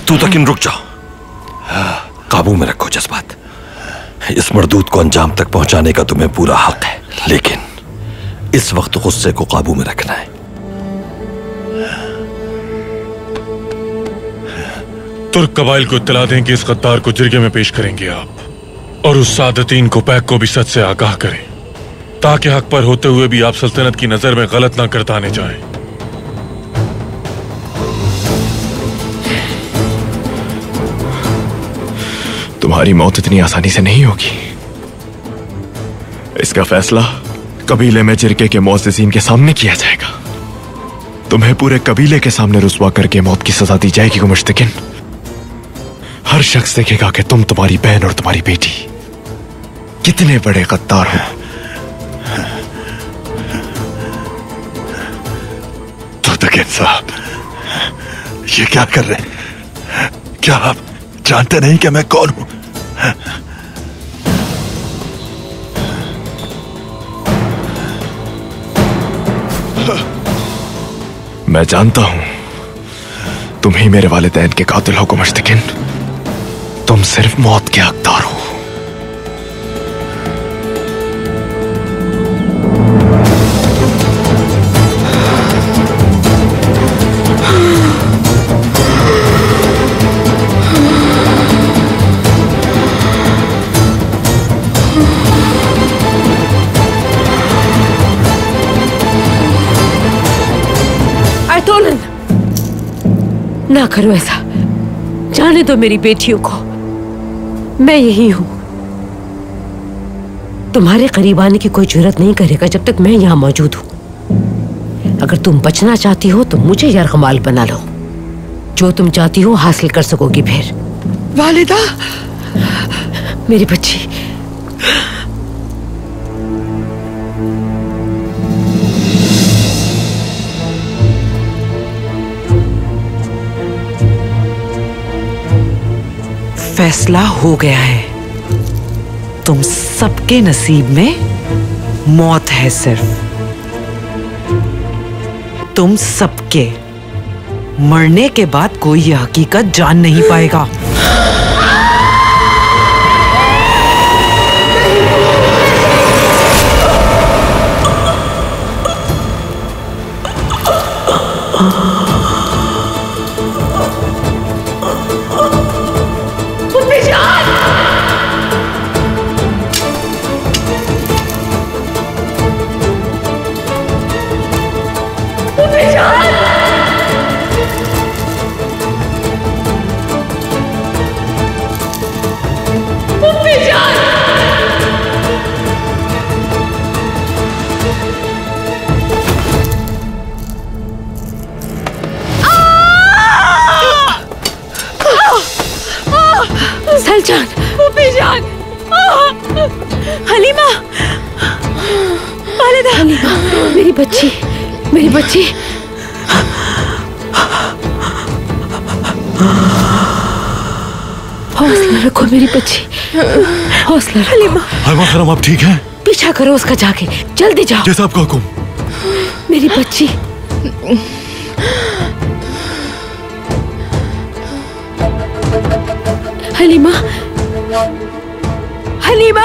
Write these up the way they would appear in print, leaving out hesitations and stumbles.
तू तकिन रुक जाओ, काबू में रखो जज्बात। इस मरदूद को अंजाम तक पहुंचाने का तुम्हें पूरा हक है, लेकिन इस वक्त गुस्से को काबू में रखना है। तुर्क कबाइल को इत्तला दें कि इस गद्दार को जिरगे में पेश करेंगे आप, और उस सादतीन को पैक को भी सच से आगाह करें, ताकि हक पर होते हुए भी आप सल्तनत की नजर में गलत ना करताने जाएं। तुम्हारी मौत इतनी आसानी से नहीं होगी। इसका फैसला कबीले में जिरगे के मुअज़्ज़िज़ीन के सामने किया जाएगा। तुम्हें पूरे कबीले के सामने रुस्वा करके मौत की सजा दी जाएगी मुश्तकिन। हर शख्स देखेगा कि तुम, तुम्हारी बहन और तुम्हारी बेटी कितने बड़े गद्दार हो। तो साहब, ये क्या कर रहे हैं? क्या आप जानते नहीं कि मैं कौन हूं? मैं जानता हूं तुम ही मेरे वालिदैन के कातिल हो मुश्तकिन। तुम सिर्फ मौत के हकदार हो। ना करो ऐसा, जाने दो मेरी बेटियों को। मैं यही हूं, तुम्हारे करीब आने की कोई जुर्रत नहीं करेगा जब तक मैं यहां मौजूद हूं। अगर तुम बचना चाहती हो तो मुझे यरगमाल बना लो। जो तुम चाहती हो हासिल कर सकोगी। फिर वालिदा, मेरी बच्ची, फैसला हो गया है। तुम सबके नसीब में मौत है। सिर्फ तुम सबके मरने के बाद कोई यह हकीकत जान नहीं पाएगा। सलजान, जान, हलीमा, वालिदा, हलीमा, मेरी बच्ची, मेरी बच्ची। हौसला रखो मेरी बच्ची, हौसला रखो। हलीमा खरम, आप ठीक हैं? पीछा करो उसका जाके, जल्दी जाओ। जैसा आपका हुक्म। मेरी बच्ची, हलीमा, हलीमा,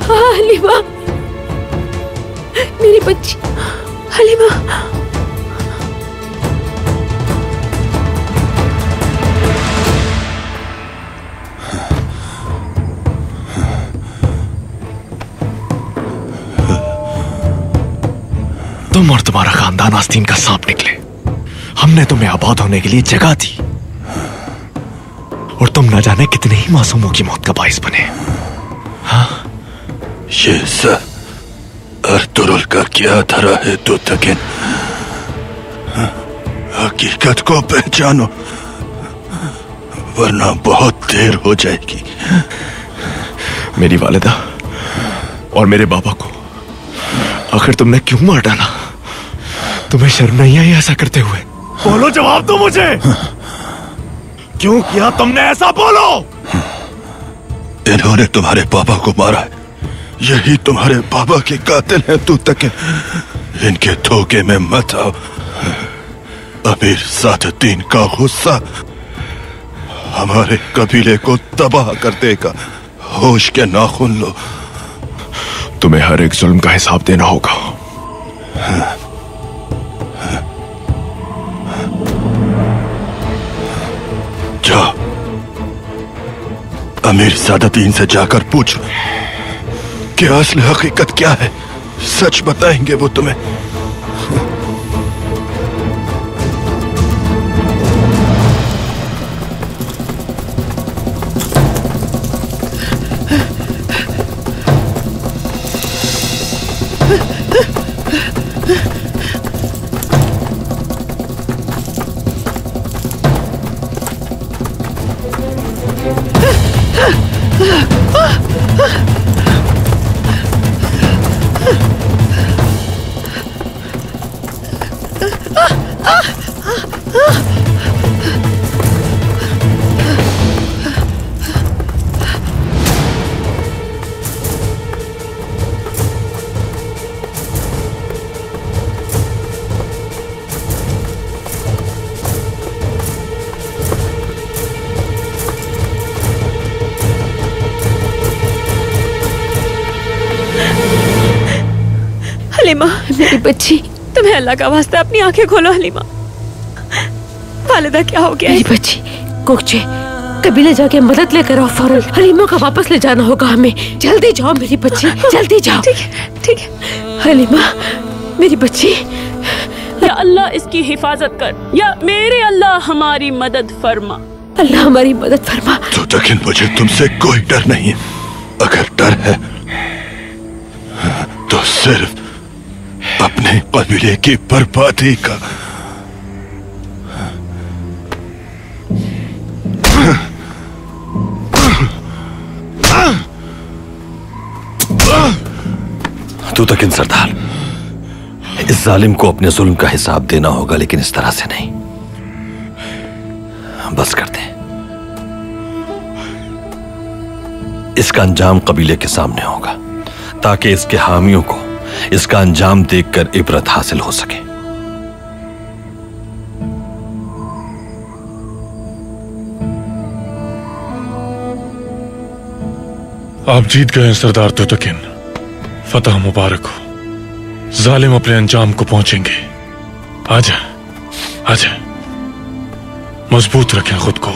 हलीमा, मेरी बच्ची, हलीमा। तुम और तुम्हारा खानदान आस्तीन का सांप निकले। हमने तुम्हें आबाद होने के लिए जगह दी, और तुम न जाने कितने ही मासूमों की मौत का बाइस बने। हाँ, ये अर्तुरुल का क्या धरा है तो तकिन? हकीकत को पहचानो, वरना बहुत देर हो जाएगी। मेरी वालिदा और मेरे बाबा को आखिर तुमने क्यों मार डाला? तुम्हें शर्म नहीं आई ऐसा करते हुए? बोलो, जवाब दो मुझे। क्यों किया तुमने ऐसा? बोलो। इन्होंने तुम्हारे पापा को मारा है। यही तुम्हारे पापा के कातिल हैं तू तक। इनके धोखे में मत आओ। अमीर सादुद्दीन का गुस्सा हमारे कबीले को तबाह कर देगा। होश के नाखून लो। तुम्हें हर एक जुल्म का हिसाब देना होगा। जाओ, अमीर सादतीन से जाकर पूछो कि असली हकीकत क्या है। सच बताएंगे वो तुम्हें। हलीमा, मेरी बच्ची, तुम्हें अल्लाह का वास्ता अपनी आंखें खोलो। हलीमा, वालिदा क्या हो गया? मेरी बच्ची, कोकचे कबीले जाके मदद लेकर आओ फौरन। हलीमा को वापस ले जाना होगा हमें। जल्दी जाओ मेरी बच्ची, जल्दी जाओ। ठीक है, ठीक है। हलीमा मेरी बच्ची। या अल्लाह इसकी हिफाजत कर, या मेरे अल्लाह हमारी मदद फरमा। अल्लाह हमारी मदद फरमा। तो लेकिन मुझे तुमसे कोई डर नहीं है। अगर डर है तो सिर्फ अपने कबीले की बर्बादी का। तू तकिन सरदार, इस जालिम को अपने जुल्म का हिसाब देना होगा, लेकिन इस तरह से नहीं। बस कर दे। इसका अंजाम कबीले के सामने होगा, ताकि इसके हामियों को इसका अंजाम देखकर इबरत हासिल हो सके। आप जीत गए सरदार तुतकिन। फतह मुबारक हो। जालिम अपने अंजाम को पहुंचेंगे। आजा, आजा, मजबूत रखें खुद को।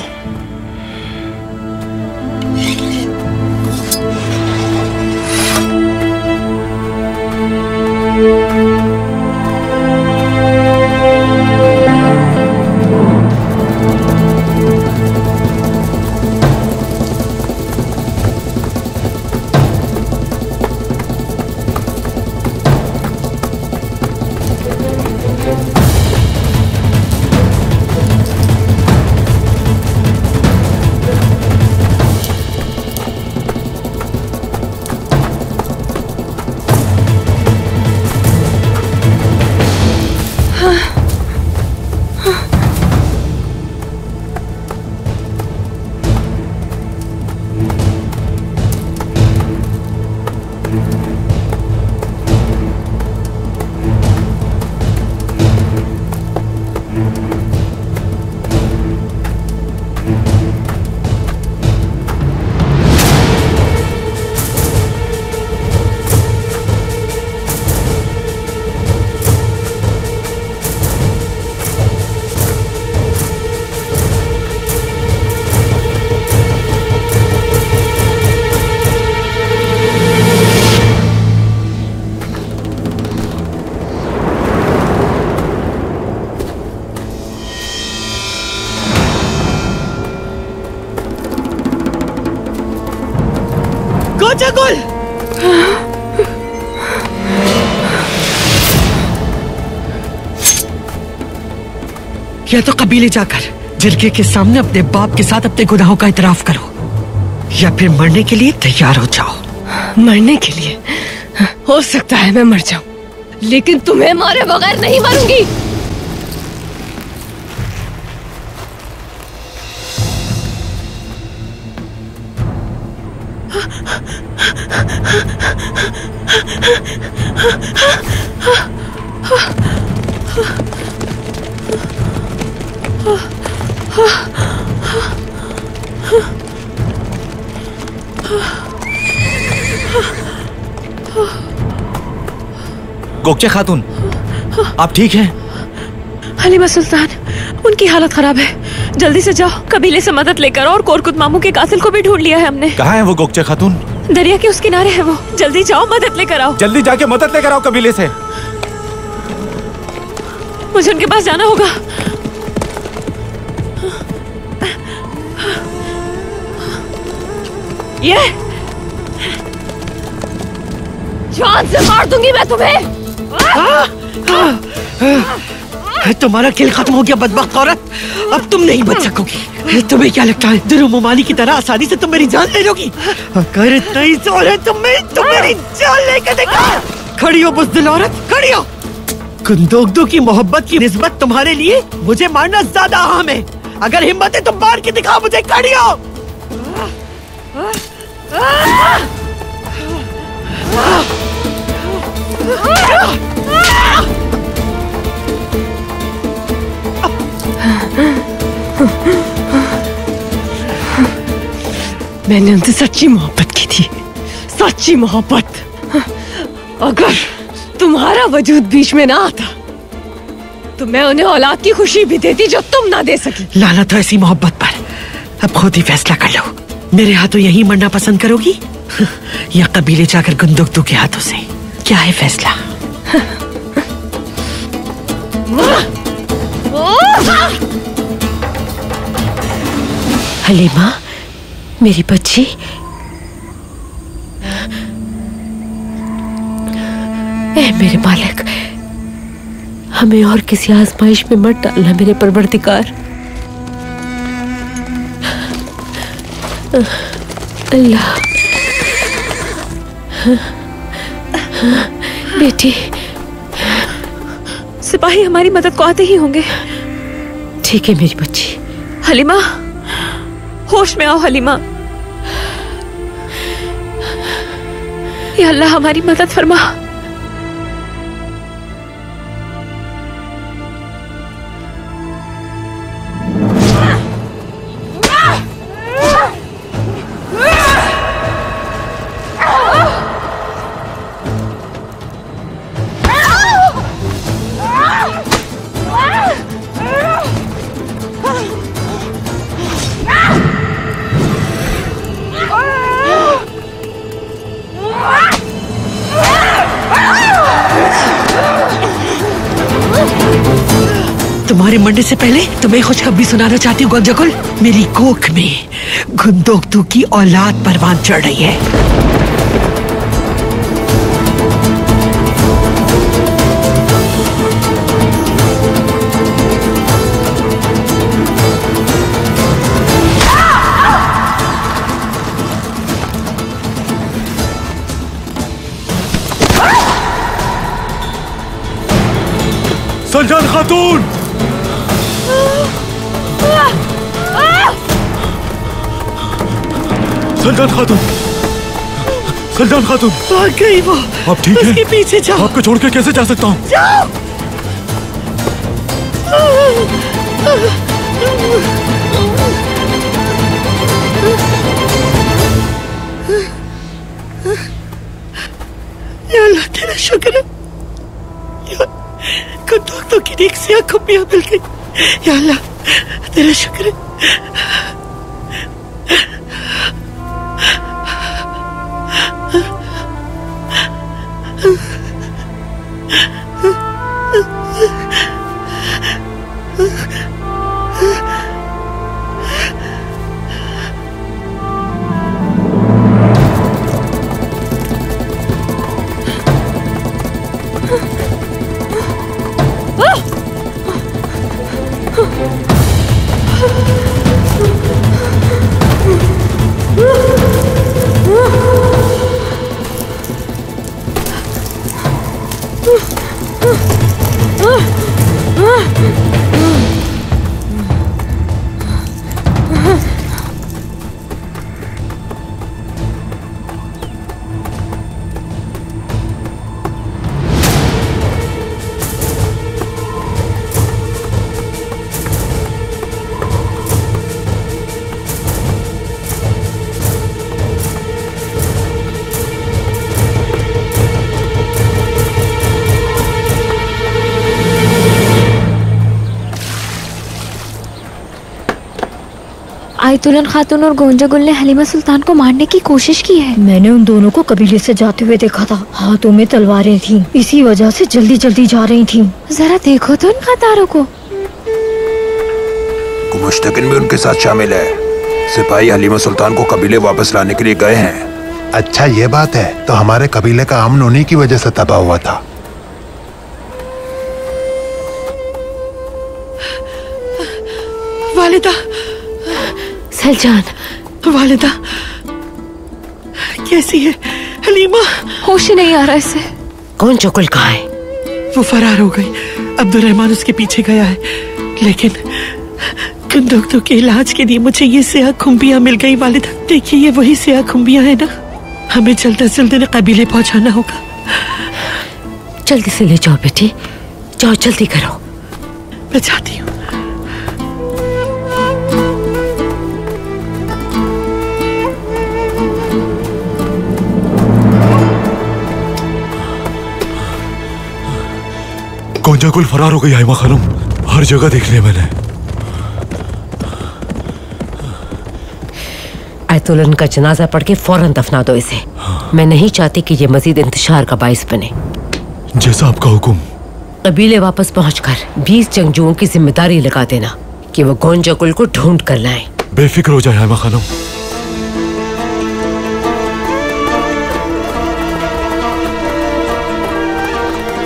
या तो कबीले जाकर जिरगे के सामने अपने बाप के साथ अपने गुनाहों का इतराफ करो, या फिर मरने के लिए तैयार हो जाओ। मरने के लिए हो सकता है मैं मर जाऊं, लेकिन तुम्हें मारे बगैर नहीं मरूंगी। गोकचे खातून, आप ठीक हैं? हलीमा सुल्तान, उनकी हालत खराब है। जल्दी से जाओ, कबीले से मदद लेकर। और कोरकुत मामू के कातिल को भी ढूंढ लिया है हमने। कहाँ है वो गोकचे खातून? दरिया के उस किनारे है वो। जल्दी जाओ, मदद लेकर आओ। जल्दी जाके मदद लेकर आओ कबीले से। मुझे उनके पास जाना होगा। ये जान से मार दूंगी मैं तुम्हें। तुम्हारा खेल खत्म हो गया बदबख्त औरत, अब तुम नहीं बच सकोगी। तुम्हें क्या लगता है दिल मुमानी की तरह आसानी से तुम मेरी जान ले लोगी? अगर इतना ही जोर है तुम मेरी जान लेकर देखो। खड़ी हो बुज़दिल औरत, खड़ी हो। गुंदोगदू की मोहब्बत की निस्बत तुम्हारे लिए मुझे मारना ज्यादा अहम है। अगर हिम्मत है तो मार के दिखाओ मुझे। खड़ी हो। मैंने उनसे सच्ची मोहब्बत की थी, सच्ची मोहब्बत। अगर तुम्हारा वजूद बीच में ना आता तो मैं उन्हें औलाद की खुशी भी देती जो तुम ना दे सकी। लानत हो ऐसी मोहब्बत पर। अब खुद ही फैसला कर लो, मेरे हाथों यही मरना पसंद करोगी या कबीले जाकर गुंदोगदू के हाथों से? क्या है फैसला? हलीमा, मेरी बच्ची, ऐ मेरे मालिक, हमें और किसी आजमाइश में मत डालना मेरे परवरदिगार। अल्लाह। बेटी, सिपाही हमारी मदद को आते ही होंगे। ठीक है मेरी बच्ची। हलीमा, होश में आओ हलीमा। या अल्लाह हमारी मदद फरमा। तुम्हारे मरने से पहले तुम्हें खुशखबरी सुनाना चाहती हूँ गोंजाकुल। मेरी कोख में गुंदोगदू की औलाद परवान चढ़ रही है। सलजान खातून, सलजान खातून, सलजान खातून, भाग गई वो। आप ठीक हैं? उसके पीछे जाओ। आपको छोड़ के कैसे जा सकता हूँ? जाओ। या अल्लाह तेरा शुक्र है, गुंदोगदू की नेक सी आंखों में मिल गई। या अल्लाह तेरा शुक्र है। आयतुलन खातून और गोंजा गुल ने हलीमा सुल्तान को मारने की कोशिश की है। मैंने उन दोनों को कबीले से जाते हुए देखा था। हाथों में तलवारें थीं, इसी वजह से जल्दी जल्दी जा रही थीं। जरा देखो तो उन कतारों को। मुश्तकिन भी उनके साथ शामिल है। सिपाही हलीमा सुल्तान को कबीले वापस लाने के लिए गए हैं। अच्छा ये बात है, तो हमारे कबीले का अमन उन्हीं की वजह से तबाह हुआ था। वालिदा, सलजान, वालिदा कैसी है हलीमा? होश ही नहीं आ रहा इसे। कौन चकुल कहाँ है? वो फरार हो गई। अब्दुर्रहमान उसके पीछे गया है, लेकिन कुंदुक्तु के इलाज के लिए मुझे ये सियाह खुम्बियाँ मिल गई। वालिदा देखिए, ये वही सियाह खुम्बियाँ है ना। हमें जल्द से जल्द कबीले पहुंचाना होगा। जल्दी से ले जाओ बेटी, जाओ जल्दी करो। मैं जाती हूँ। गोंजा गुल फरार हो गई हाइमा खानम, हर जगह देख लिया मैंने। आयतुलन का जनाजा पढ़ के फौरन दफना दो इसे। मैं नहीं चाहती कि ये मजीद इंतशार का बाइस बने। जैसा आपका हुक्म। कबीले वापस पहुंचकर 20 जंगजुओं की जिम्मेदारी लगा देना कि वो गोंजा गुल को ढूंढ कर लाएं। बेफिक्र हो जाए हाइमा खानम।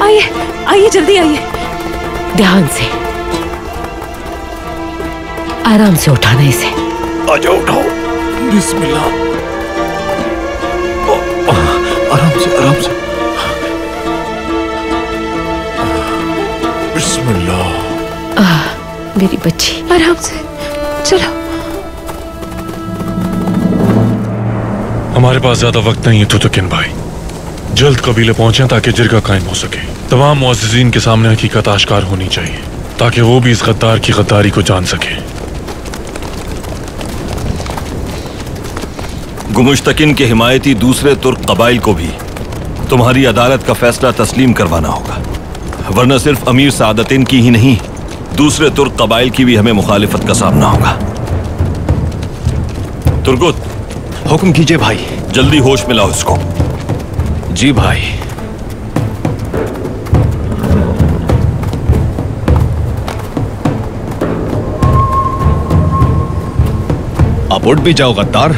आइए आइए, जल्दी आइए। ध्यान से, आराम से उठाना इसे। आजाओ, उठाओ। बिस्मिल्लाह। आराम से, आराम से। बिस्मिल्लाह। मेरी बच्ची, आराम से चलो। हमारे पास ज्यादा वक्त नहीं है तुतुकिन भाई। जल्द कबीले पहुंचे ताकि जिरगा कायम हो सके। तमाम मुअज़्ज़िज़ीन के सामने हकीकत आश्कार होनी चाहिए ताकि वो भी इस गद्दार की गद्दारी को जान सके। गुमुश्तकिन के हिमायती दूसरे तुर्क कबाइल को भी तुम्हारी अदालत का फैसला तस्लीम करवाना होगा, वरना सिर्फ अमीर सादतिन की ही नहीं, दूसरे तुर्क कबाइल की भी हमें मुखालिफत का सामना होगा। तुर्गुत, हुक्म कीजिए भाई। जल्दी होश में लाओ इसको। जी भाई। आप उठ भी जाओ गद्दार।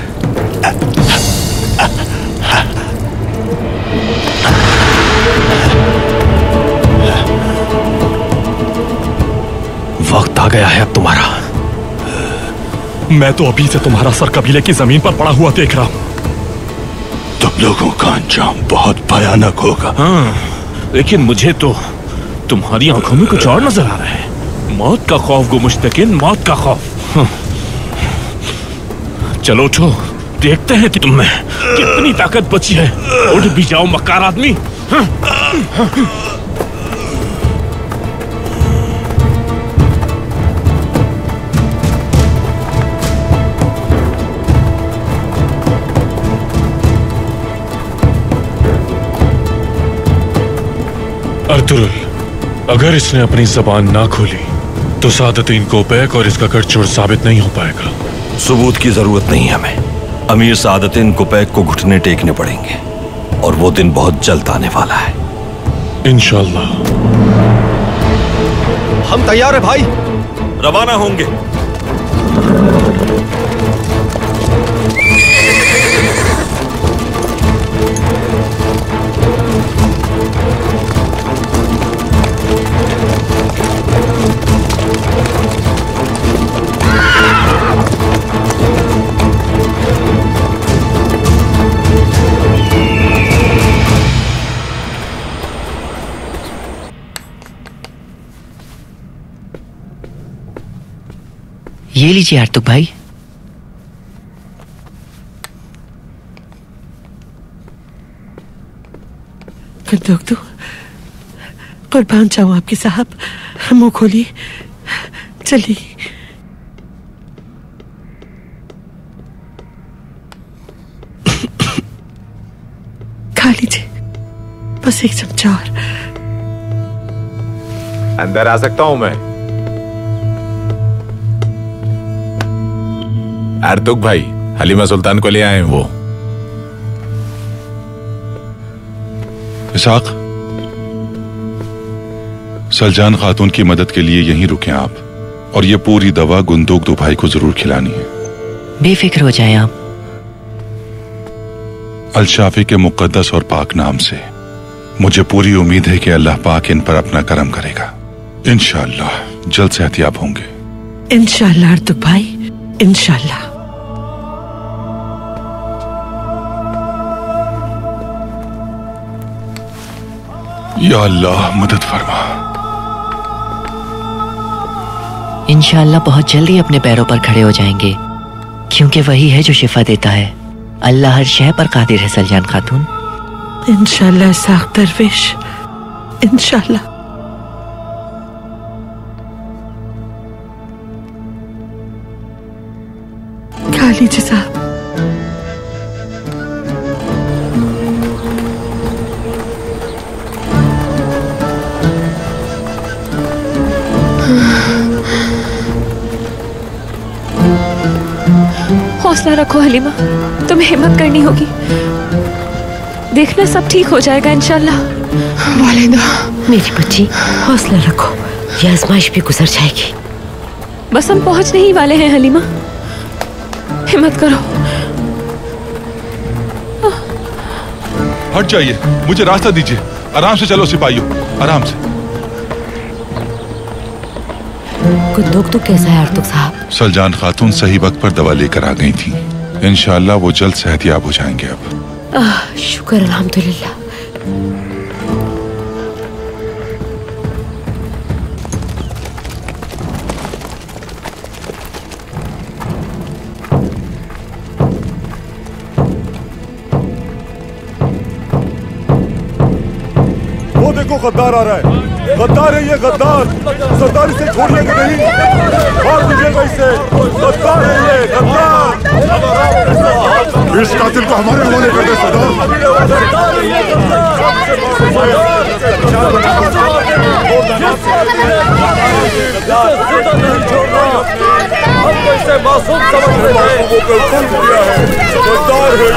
वक्त आ गया है अब तुम्हारा। मैं तो अभी से तुम्हारा सर कबीले की जमीन पर पड़ा हुआ देख रहा हूं। तुम लोगों का अंजाम बहुत भयानक होगा। हाँ, लेकिन मुझे तो तुम्हारी आंखों में कुछ और नजर आ रहा है। मौत का खौफ गुमुश्तकिन, मौत का खौफ। हाँ। चलो उठो, देखते हैं कि तुम में कितनी ताकत बची है। उठ भी जाओ मक्कार आदमी। हाँ। हाँ। अर्तुरुल, अगर इसने अपनी जबान ना खोली तो सादतीन कोपैक और इसका गठजोड़ साबित नहीं हो पाएगा। सबूत की जरूरत नहीं हमें। अमीर सादतीन कोपैक को घुटने टेकने पड़ेंगे और वो दिन बहुत जल्द आने वाला है। इंशाल्लाह। हम तैयार है भाई, रवाना होंगे। ये लीजिए आर्तुक भाई। कुंदुक्तु, कुर्बान जाऊं आपके साहब। मुंह खोलिए, चलिए। खा लीजिए, बस एक चमचा और। अंदर आ सकता हूं मैं? आर्तुक भाई, हलीमा सुल्तान को ले आए हैं वो। इसाक, सलजान खातून की मदद के लिए यहीं रुकें आप, और ये पूरी दवा गुंदोक दो भाई को जरूर खिलानी है। बेफिक्र हो जाएं आप। अल-शाफी के मुकद्दस और पाक नाम से मुझे पूरी उम्मीद है कि अल्लाह पाक इन पर अपना करम करेगा। इंशाअल्लाह जल्द सेहतियाब होंगे। इंशाअल्लाह आर्तुक भाई, इंशाअल्लाह। या अल्लाह मदद फरमा। इंशाअल्लाह बहुत जल्दी अपने पैरों पर खड़े हो जाएंगे, क्योंकि वही है जो शिफा देता है। अल्लाह हर शय पर कादिर है सलजान खातून। इंशाअल्लाह इसाक दरवेश, इंशाअल्लाह। खा लीजिए साहब। हौसला रखो हलीमा, तुम्हें हिम्मत करनी होगी। देखना सब ठीक हो जाएगा इंशाल्लाह। वालिदा मेरी बच्ची, हौसला रखो, यह आजमाइश भी गुजर जाएगी। बस हम पहुंचने ही वाले हैं हलीमा, हिम्मत करो। हट जाइए, मुझे रास्ता दीजिए। आराम से चलो सिपाहियों, आराम से। गुंदोक तो कैसा है आर्तुक साहब? सलजान खातून सही वक्त पर दवा लेकर आ गई थी। इंशाअल्लाह वो जल्द सेहतियाब हो जाएंगे अब। शुक्र अल्हम्दुलिल्लाह। वो देखो गद्दार आ रहा है, गद्दार है ये, गद्दार। सरदार इसे छोड़िएगा नहीं, मार दीजिएगा इसे। गद्दार है ये, गद्दार। इस कातिल को हमारे हवाले कर दे सरदार। हमको इसे मासूम समझ रहे हैं। जुल्म किया है, गद्दार है ये।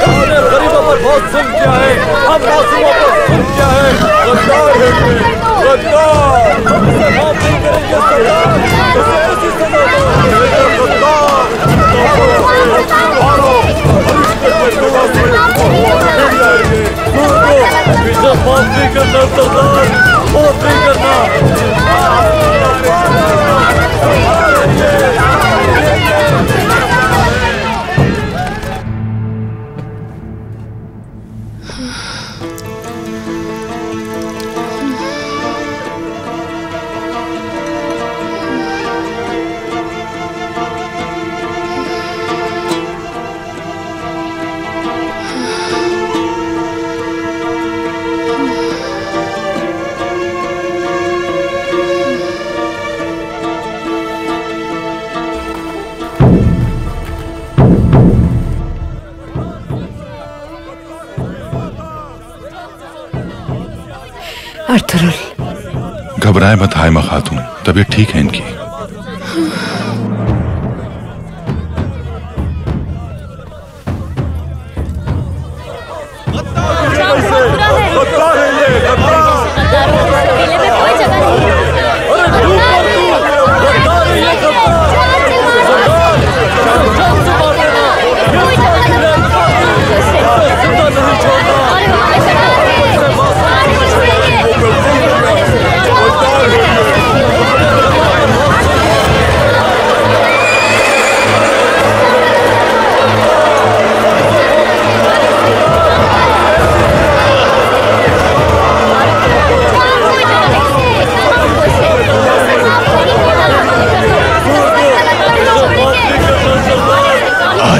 हमने गरीबों पर बहुत जुल्म किया है, हम मासूमों पर जुल्म किया है। गद्दार है ये, गद्दार। इसे माफ नहीं करेंगे सरदार, इसे ऐसी सजा दो। गद्दार मारो, और इसके बदला से मिल जाएंगे। इसे माफ नहीं करना सरदार, माफ नहीं करना। घबराए मत हाइमा खातून, तबीयत ठीक है इनकी।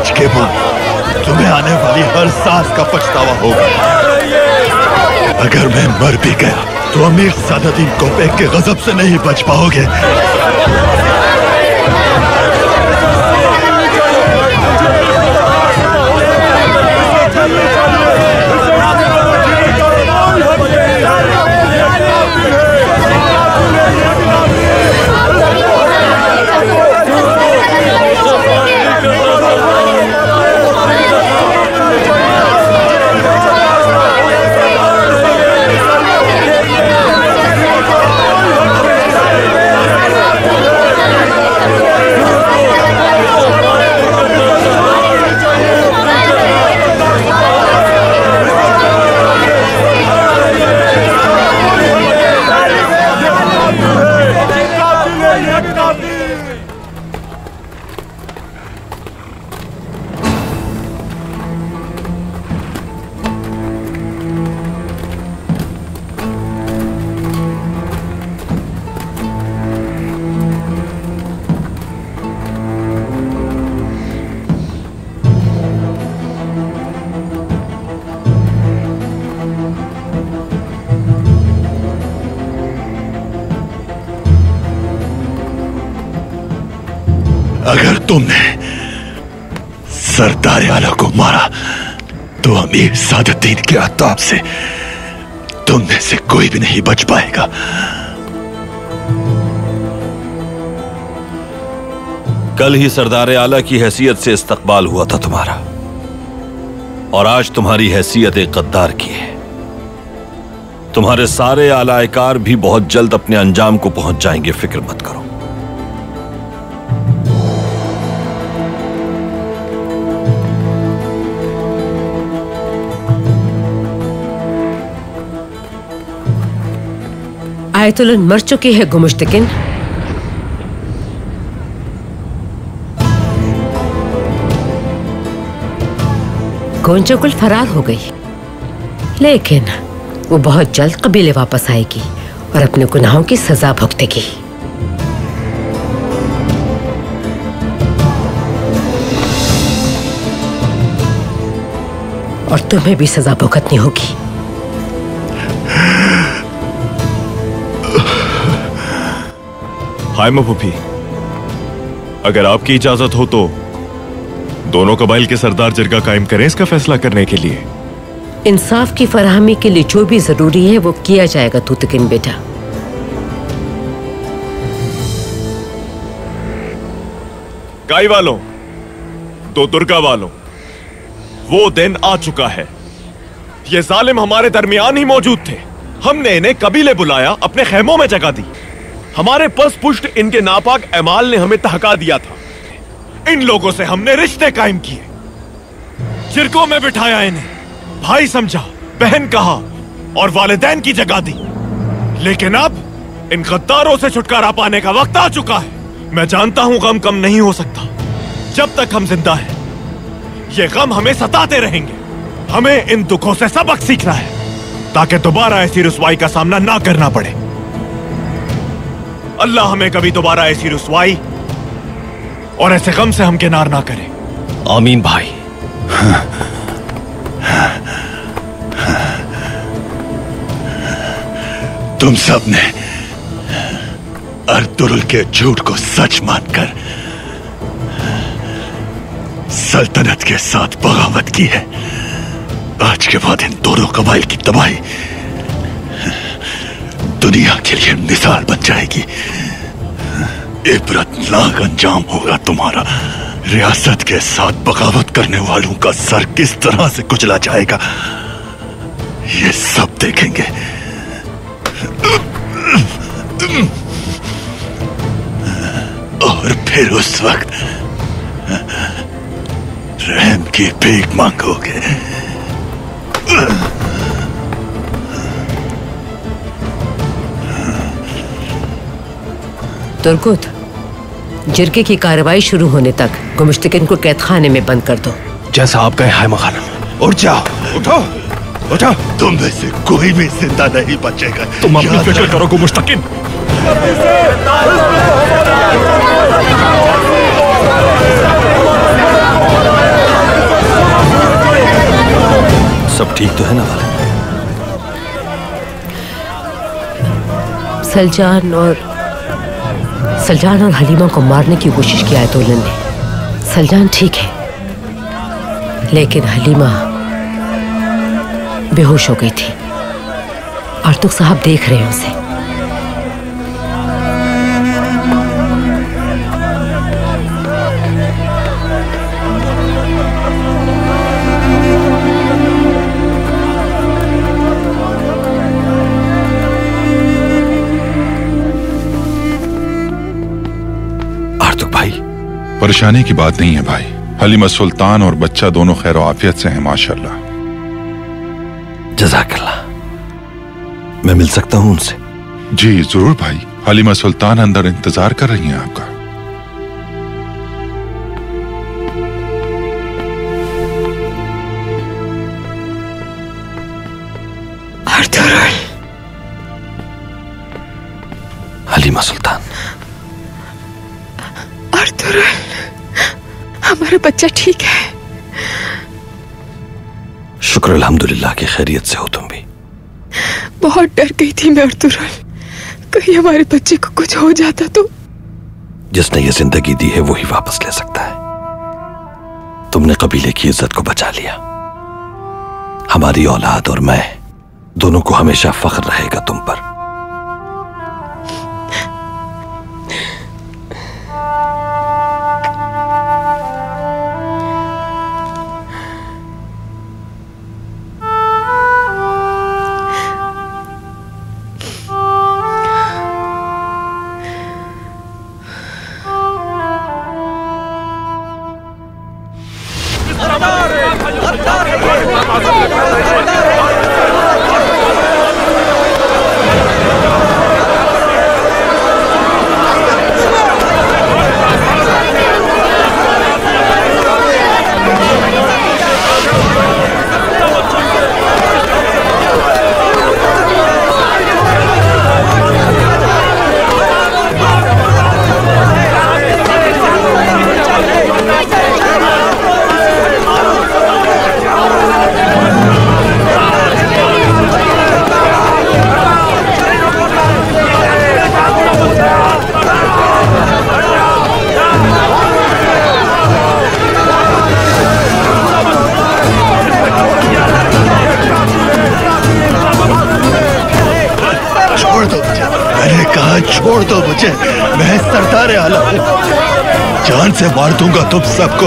के बाद तुम्हें आने वाली हर सांस का पछतावा होगा। अगर मैं मर भी गया तो अमीर सादुद्दीन कोपेक के गजब से नहीं बच पाओगे। अगर तुमने सरदार आला को मारा तो अमीर सादुद्दीन के अताब से तुम में से कोई भी नहीं बच पाएगा। कल ही सरदार आला की हैसियत से इस्तकबाल हुआ था तुम्हारा, और आज तुम्हारी हैसियत एक गद्दार की है। तुम्हारे सारे आलाएकार भी बहुत जल्द अपने अंजाम को पहुंच जाएंगे, फिक्र मत करो। आयतुल्लाह मर चुकी है गुमुश्तकिन। गोंजागुल फरार हो गई, लेकिन वो बहुत जल्द कबीले वापस आएगी और अपने गुनाहों की सजा भुगतेगी। और तुम्हें भी सजा भुगतनी होगी। हाय फूफी, अगर आपकी इजाजत हो तो दोनों कबाइल के सरदार जिरगा कायम करें इसका फैसला करने के लिए। इंसाफ की फराहमी के लिए जो भी जरूरी है वो किया जाएगा तूतकिन बेटा। गाय वालों, तो दुर्गा वालों, वो दिन आ चुका है। ये जालिम हमारे दरमियान ही मौजूद थे। हमने इन्हें कबीले बुलाया, अपने खेमों में जगह दी। हमारे पस पुष्ट इनके नापाक एमाल ने हमें तहका दिया था। इन लोगों से हमने रिश्ते कायम किए, चिरकों में बिठाया, इन्हें भाई समझा, बहन कहा और वालिदैन की जगह दी। लेकिन अब इन गद्दारों से छुटकारा पाने का वक्त आ चुका है। मैं जानता हूं गम कम नहीं हो सकता। जब तक हम जिंदा हैं, ये गम हमें सताते रहेंगे। हमें इन दुखों से सबक सीखना है ताकि दोबारा ऐसी रुसवाई का सामना ना करना पड़े। अल्लाह हमें कभी दोबारा ऐसी रुसवाई और ऐसे गम से हमकिनार ना करे। आमीन भाई। तुम सब ने अर्तुगरुल के झूठ को सच मानकर सल्तनत के साथ बगावत की है। आज के बाद इन दोनों कबाइल की तबाही दुनिया के लिए मिसाल बन जाएगी। इबरतनाक अंजाम होगा तुम्हारा। रियासत के साथ बगावत करने वालों का सर किस तरह से कुचला जाएगा, ये सब देखेंगे। और फिर उस वक्त रहम की भीख मांगोगे। तुर्कुत, जिरगे की कार्रवाई शुरू होने तक गुमुश्तकिन को कैदखाने में बंद कर दो। जैसा आप कहें हाय खानम। उठ जाओ, उठो, उठो। तुम में से कोई भी जिंदा नहीं बचेगा। तुम अपनी फिक्र करो गुमुश्तकिन। सब ठीक तो है ना वाले? सलजान और हलीमा को मारने की कोशिश की आयतुल्लाह ने। सलजान ठीक है, लेकिन हलीमा बेहोश हो गई थी। आर्तुग साहब देख रहे हैं उसे। परेशानी की बात नहीं है भाई। हलीमा सुल्तान और बच्चा दोनों खैर आफियत से हैं माशाल्लाह। जज़ाकल्लाह। मैं मिल सकता हूं उनसे? जी जरूर भाई। हलीमा सुल्तान अंदर इंतजार कर रही हैं आपका। हलीमा सुल्तान। हमारा बच्चा ठीक है। शुक्र अल्हम्दुलिल्लाह की खैरियत से हो तुम भी। बहुत डर गई थी मैं अर्तुगरुल, कहीं हमारे बच्चे को कुछ हो जाता तो। जिसने ये जिंदगी दी है वही वापस ले सकता है। तुमने कबीले की इज्जत को बचा लिया। हमारी औलाद और मैं दोनों को हमेशा फख्र रहेगा तुम पर। छोड़ दो मुझे, मैं सरदार आला हूं, जान से मार दूंगा तुम सबको।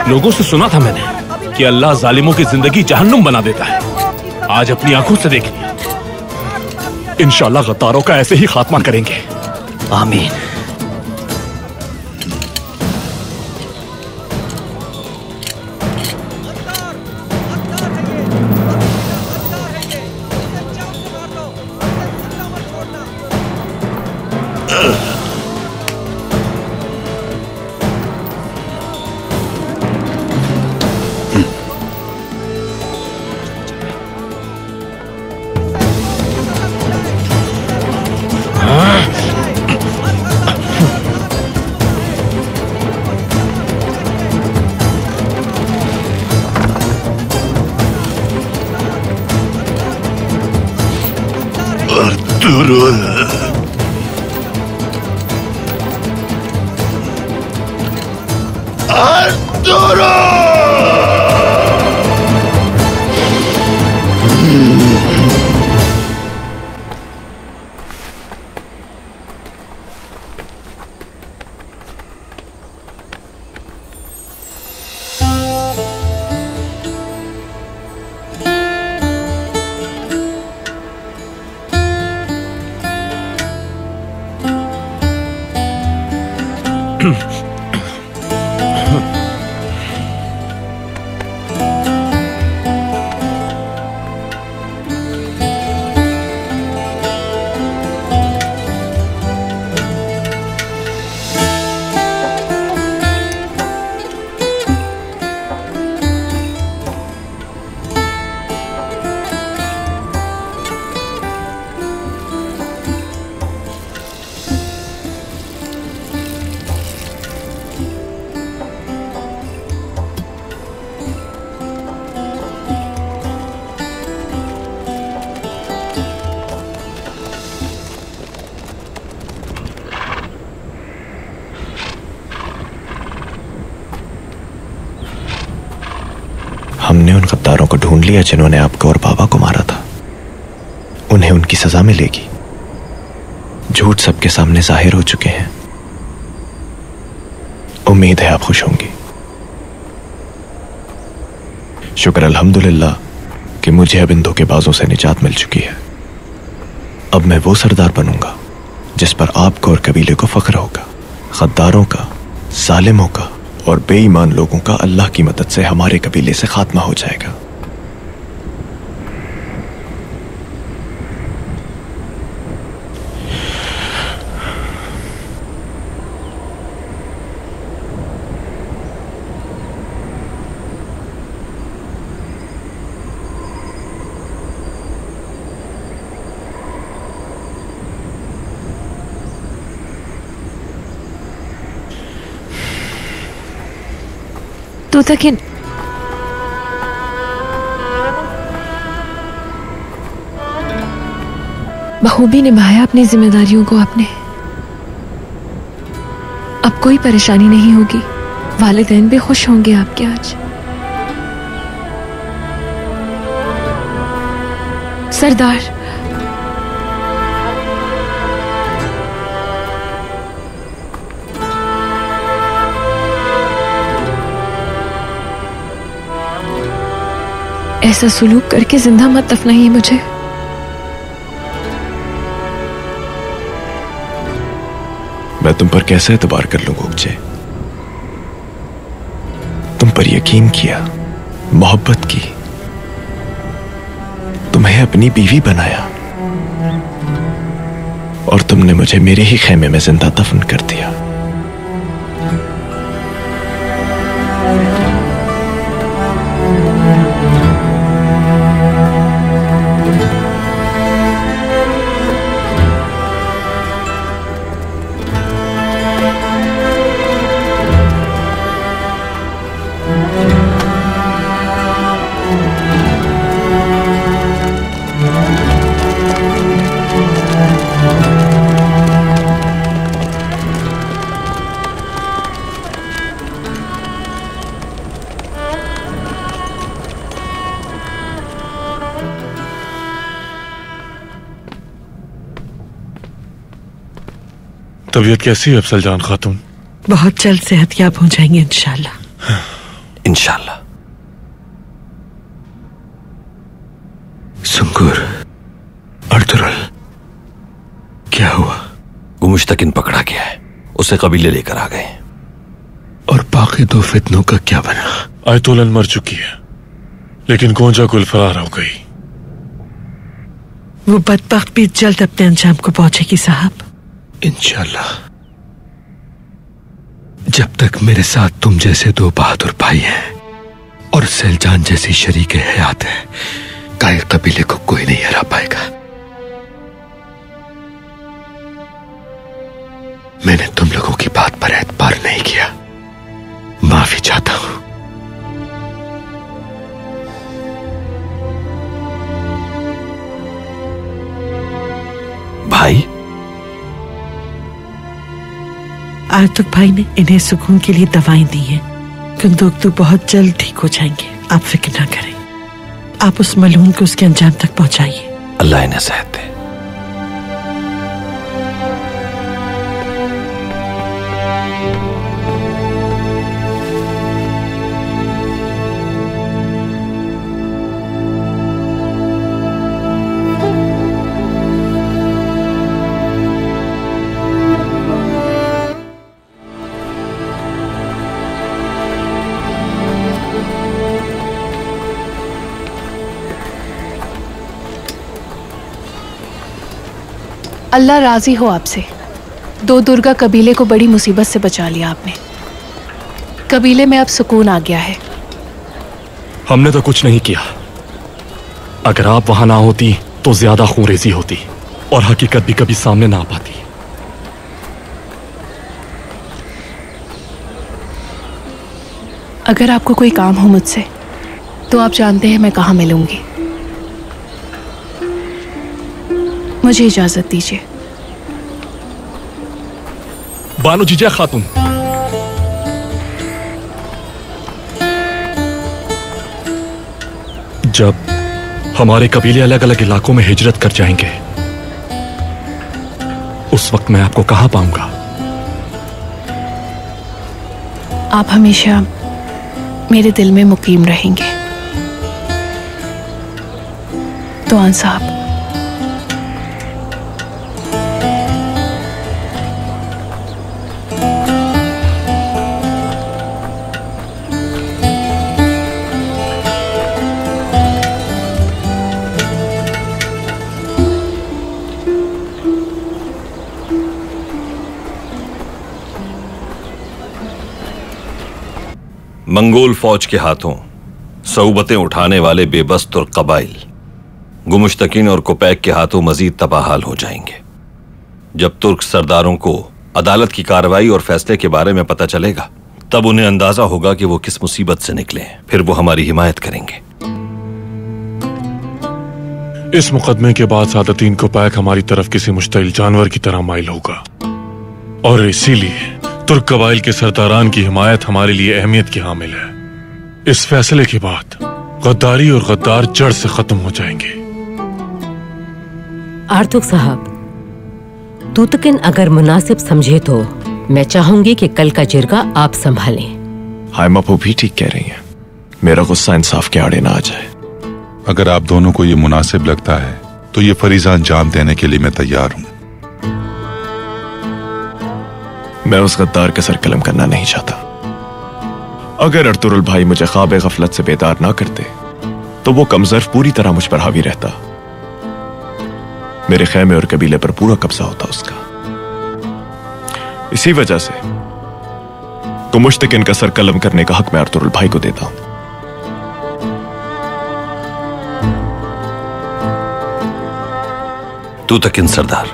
लोगों से सुना था मैंने कि अल्लाह जालिमों की जिंदगी जहन्नुम बना देता है। आज अपनी आंखों से देख लिया। इंशाअल्लाह गद्दारों का ऐसे ही खात्मा करेंगे। आमीन। हमने उन गद्दारों को ढूंढ लिया जिन्होंने आपको और बाबा को मारा था। उन्हें उनकी सजा मिलेगी। झूठ सबके सामने जाहिर हो चुके हैं। उम्मीद है आप खुश होंगी। शुक्र अल्हम्दुलिल्लाह कि मुझे अब इन धोखेबाजों से निजात मिल चुकी है। अब मैं वो सरदार बनूंगा जिस पर आपको और कबीले को फख्र होगा। गद्दारों का, जालिमों का और बेईमान लोगों का अल्लाह की मदद से हमारे कबीले से खात्मा हो जाएगा। तो तक इन बखूबी निभाया अपनी जिम्मेदारियों को आपने। अब कोई परेशानी नहीं होगी, वालिदैन भी खुश होंगे आपके आज। सरदार, ऐसा सुलूक करके जिंदा मत दफनाइए मुझे। मैं तुम पर कैसे एतबार कर लूं गोगचे? तुम पर यकीन किया, मोहब्बत की, तुम्हें अपनी बीवी बनाया और तुमने मुझे मेरे ही खेमे में जिंदा दफन कर दिया। तबीयत कैसी है अफसल जान खातून? बहुत जल्द सेहतयाब हो जाएंगे इंशाल्लाह। इंशाल्लाह। सुंकुर, अर्तुरल, क्या हुआ? गुमुश्तकिन पकड़ा गया है, उसे कबीले लेकर आ गए। और बाकी दो फितनों का क्या बना? आयतुलन मर चुकी है, लेकिन गोंजा गुल फरार हो गई। वो बदबख्त भी जल्द अपने अंजाम को पहुंचेगी साहब। इंशाल्लाह। जब तक मेरे साथ तुम जैसे दो बहादुर भाई हैं और सैलजान जैसी शरीक हयात है, कायल कबीले को कोई नहीं हरा पाएगा। मैंने तुम लोगों की बात पर एतबार नहीं किया, माफी चाहता हूं। भाई, आज तक भाई ने इन्हें सुकून के लिए दवाएं दी हैं। कुंदुक बहुत जल्द ठीक हो जाएंगे, आप फिक्र ना करें। आप उस मलून को उसके अंजाम तक पहुंचाइए। अल्लाह इन्हें सेहत दे। अल्लाह राजी हो आपसे। दो दुर्गा कबीले को बड़ी मुसीबत से बचा लिया आपने। कबीले में अब सुकून आ गया है। हमने तो कुछ नहीं किया। अगर आप वहां ना होती तो ज्यादा खूंरेजी होती और हकीकत भी कभी सामने ना आ पाती। अगर आपको कोई काम हो मुझसे तो आप जानते हैं मैं कहाँ मिलूंगी। मुझे इजाजत दीजिए। बानो जीजा खातून, जब हमारे कबीले अलग अलग इलाकों में हिजरत कर जाएंगे, उस वक्त मैं आपको कहां पाऊंगा? आप हमेशा मेरे दिल में मुकीम रहेंगे। तो आन साहब, मंगोल फौज के हाथों सऊबतें उठाने वाले बेबस तुर्क कबाइल गुमुश्तकिन और कुपैक के हाथों मजीद तबाहाल हो जाएंगे। जब तुर्क सरदारों को अदालत की कार्रवाई और फैसले के बारे में पता चलेगा तब उन्हें अंदाजा होगा कि वो किस मुसीबत से निकले, फिर वो हमारी हिमायत करेंगे। इस मुकदमे के बाद सादतीन को पैक हमारी तरफ किसी मुश्तइल जानवर की तरह माइल होगा, और इसीलिए तुर्क कबाइल के सरदारान की हिमायत हमारे लिए अहमियत की हामिल है। इस फैसले के बाद गद्दारी और गद्दार जड़ से खत्म हो जाएंगे। आर्तुक साहब, तूतकिन अगर मुनासिब समझे तो मैं चाहूंगी कि कल का जिरगा आप संभालें। हायमा वो भी ठीक कह रही हैं। मेरा गुस्सा इंसाफ के आड़े ना आ जाए। अगर आप दोनों को ये मुनासिब लगता है तो ये फरीजा अंजाम देने के लिए मैं तैयार हूं। मैं उस गद्दार का सर कलम करना नहीं चाहता। अगर अर्तुरुल भाई मुझे ख्वाब गफलत से बेदार ना करते तो वो कमजर्फ पूरी तरह मुझ पर हावी रहता। मेरे खैमे और कबीले पर पूरा कब्जा होता उसका। इसी वजह से तो मुश्तकिन का सर कलम करने का हक मैं अर्तुरुल भाई को देता हूं। तूतकिन सरदार,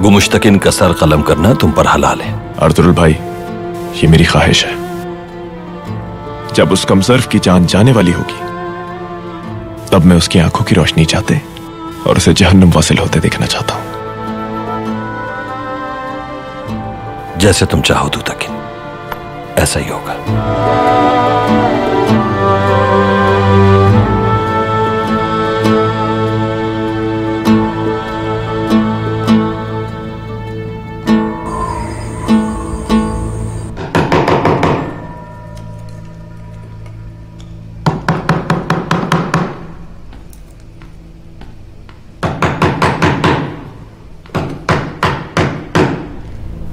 गुमुश्तकिन का सर कलम करना तुम पर हलाल है। अर्तुरुल भाई, ये मेरी ख्वाहिश है। जब उस कमजर्फ की जान जाने वाली होगी तब मैं उसकी आंखों की रोशनी चाहते और उसे जहन्नुम वासिल होते देखना चाहता हूं। जैसे तुम चाहो तूतकिन, ऐसा ही होगा।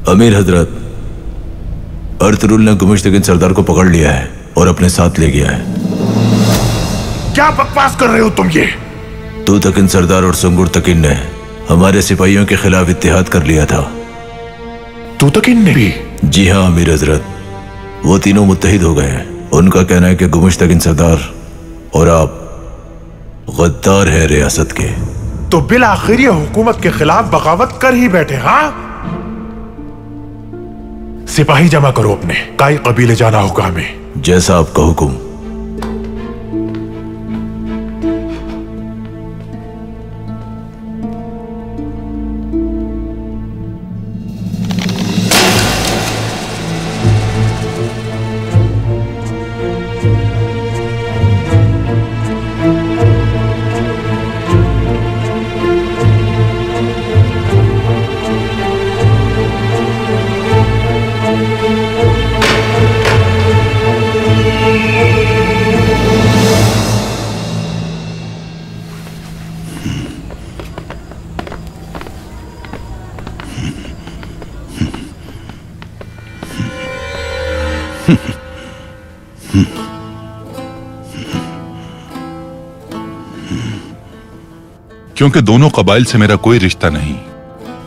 अमीर हजरत, अर्तुरुल ने गुमुश्तकिन सरदार को पकड़ लिया है और अपने साथ ले गया है। क्या बकवास कर रहे हो तुम ये? तूतकिन सरदार और सुंगुर तकिन ने हमारे सिपाहियों के खिलाफ इत्तेहाद कर लिया था। तूतकिन ने भी? जी हाँ अमीर हजरत, वो तीनों मुत्तहिद हो गए हैं। उनका कहना है कि गुमुश्तकिन सरदार और आप गद्दार हैं रियासत के। तो बिल आखिर ये हुकूमत के खिलाफ बगावत कर ही बैठे। हाँ, सिपाही जमा करो अपने, काई कबीले जाना होगा हमें। जैसा आपका हुक्म। क्योंकि दोनों कबाइल से मेरा कोई रिश्ता नहीं,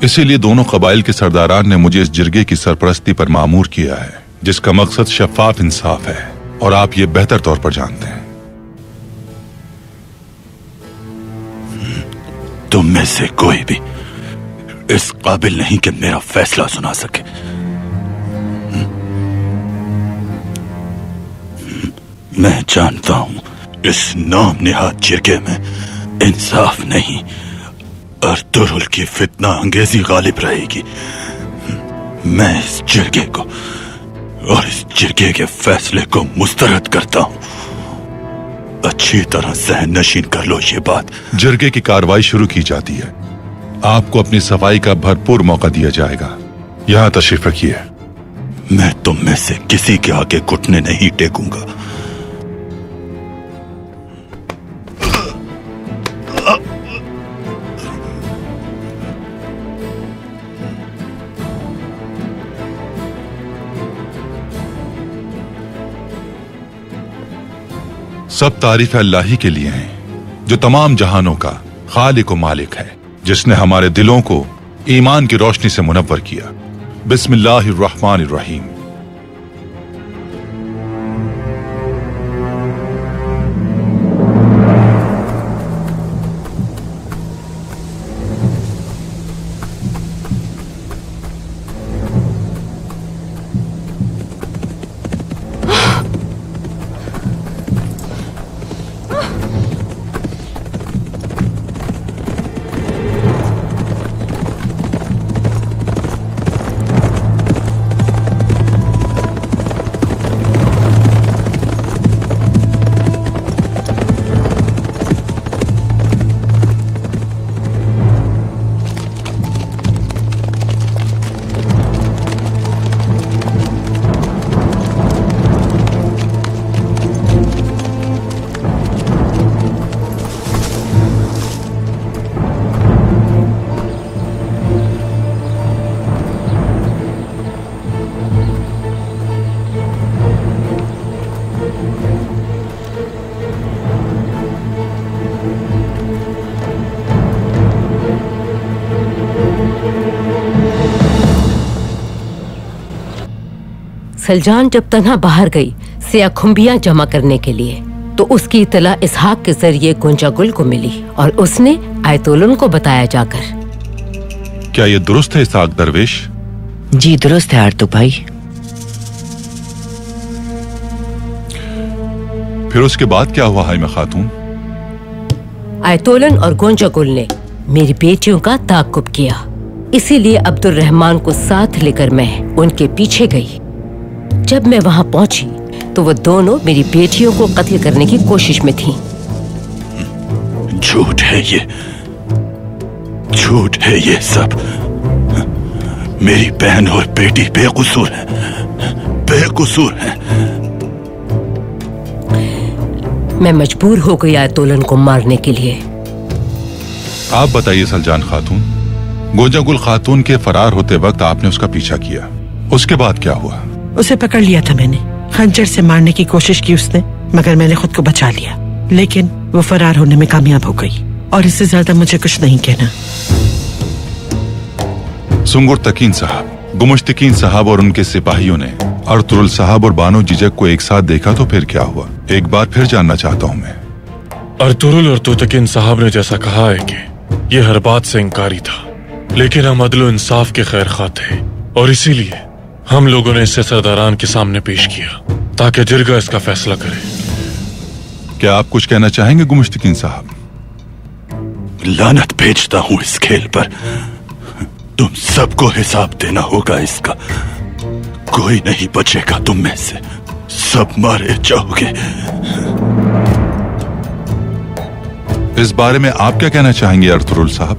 इसीलिए दोनों कबाइल के सरदारान ने मुझे इस जिरगे की सरपरस्ती पर मामूर किया है, जिसका मकसद शफाफ इंसाफ है, और आप ये बेहतर तौर पर जानते हैं। तुम में से कोई भी इस काबिल नहीं कि मेरा फैसला सुना सके। मैं जानता हूं इस नाम निहाद जिरगे में इंसाफ नहीं, अर्तुरुल की फितना अंगेजी गालिब रहेगी। मैं इस जिरगे को और इस जिरगे के फैसले को मुस्तरद करता हूं। अच्छी तरह सहन नशीन कर लो ये बात। जिरगे की कार्रवाई शुरू की जाती है। आपको अपनी सफाई का भरपूर मौका दिया जाएगा। यहां तशरीफ रखिए। मैं तुम में से किसी के आगे घुटने नहीं टेकूंगा। सब तारीफ अल्लाह ही के लिए हैं, जो तमाम जहानों का खालिक व मालिक है, जिसने हमारे दिलों को ईमान की रोशनी से मुनव्वर किया। बिस्मिल्लाहिर्रहमानिर्रहीम। सलजान जब तन्हा बाहर गई सियाखुम्बियां जमा करने के लिए तो उसकी इतला इसहाक के जरिए गुंजागुल को मिली और उसने आयतोलन को बताया जाकर। क्या ये दुरुस्त है इसहाक दरवेश? जी दुरुस्त है आरतू भाई। फिर उसके बाद क्या हुआ हाइमा खातून? आयतोलन और गोंजागुल ने मेरी बेटियों का ताक़ुब किया, इसीलिए अब्दुल रहमान को साथ लेकर मैं उनके पीछे गई। जब मैं वहां पहुंची तो वो दोनों मेरी बेटियों को कत्ल करने की कोशिश में थीं। झूठ है ये, झूठ है ये सब। मेरी बहन और बेटी बेकसूर है, बेकसूर है। मैं मजबूर हो गई आयतोलन को मारने के लिए। आप बताइए सलजान खातून, गोंजागुल खातून के फरार होते वक्त आपने उसका पीछा किया, उसके बाद क्या हुआ? उसे पकड़ लिया था मैंने, खंजर से मारने की कोशिश की उसने, मगर मैंने खुद को बचा लिया। लेकिन वो फरार होने में कामयाब हो गई और इससे ज्यादा मुझे कुछ नहीं कहना। सुंगुर तकीन साहब, गुमुश्तकीन साहब और उनके सिपाहियों ने अर्तुरुल साहब और बानो जिजक को एक साथ देखा तो फिर क्या हुआ? एक बार फिर जानना चाहता हूँ मैं। अर्तुरुल और तुतकीन साहब ने जैसा कहा है कि ये हर बात से इंकारी था, लेकिन हम अदलो इंसाफ के खैर खा थे और इसीलिए हम लोगों ने इसे सरदारान के सामने पेश किया ताकि जिरगा इसका फैसला करे। क्या आप कुछ कहना चाहेंगे गुमुश्तकीन साहब? लानत भेजता हूँ इस खेल पर। तुम सबको हिसाब देना होगा इसका। कोई नहीं बचेगा तुम में से, सब मारे जाओगे। इस बारे में आप क्या कहना चाहेंगे अर्तुरुल साहब?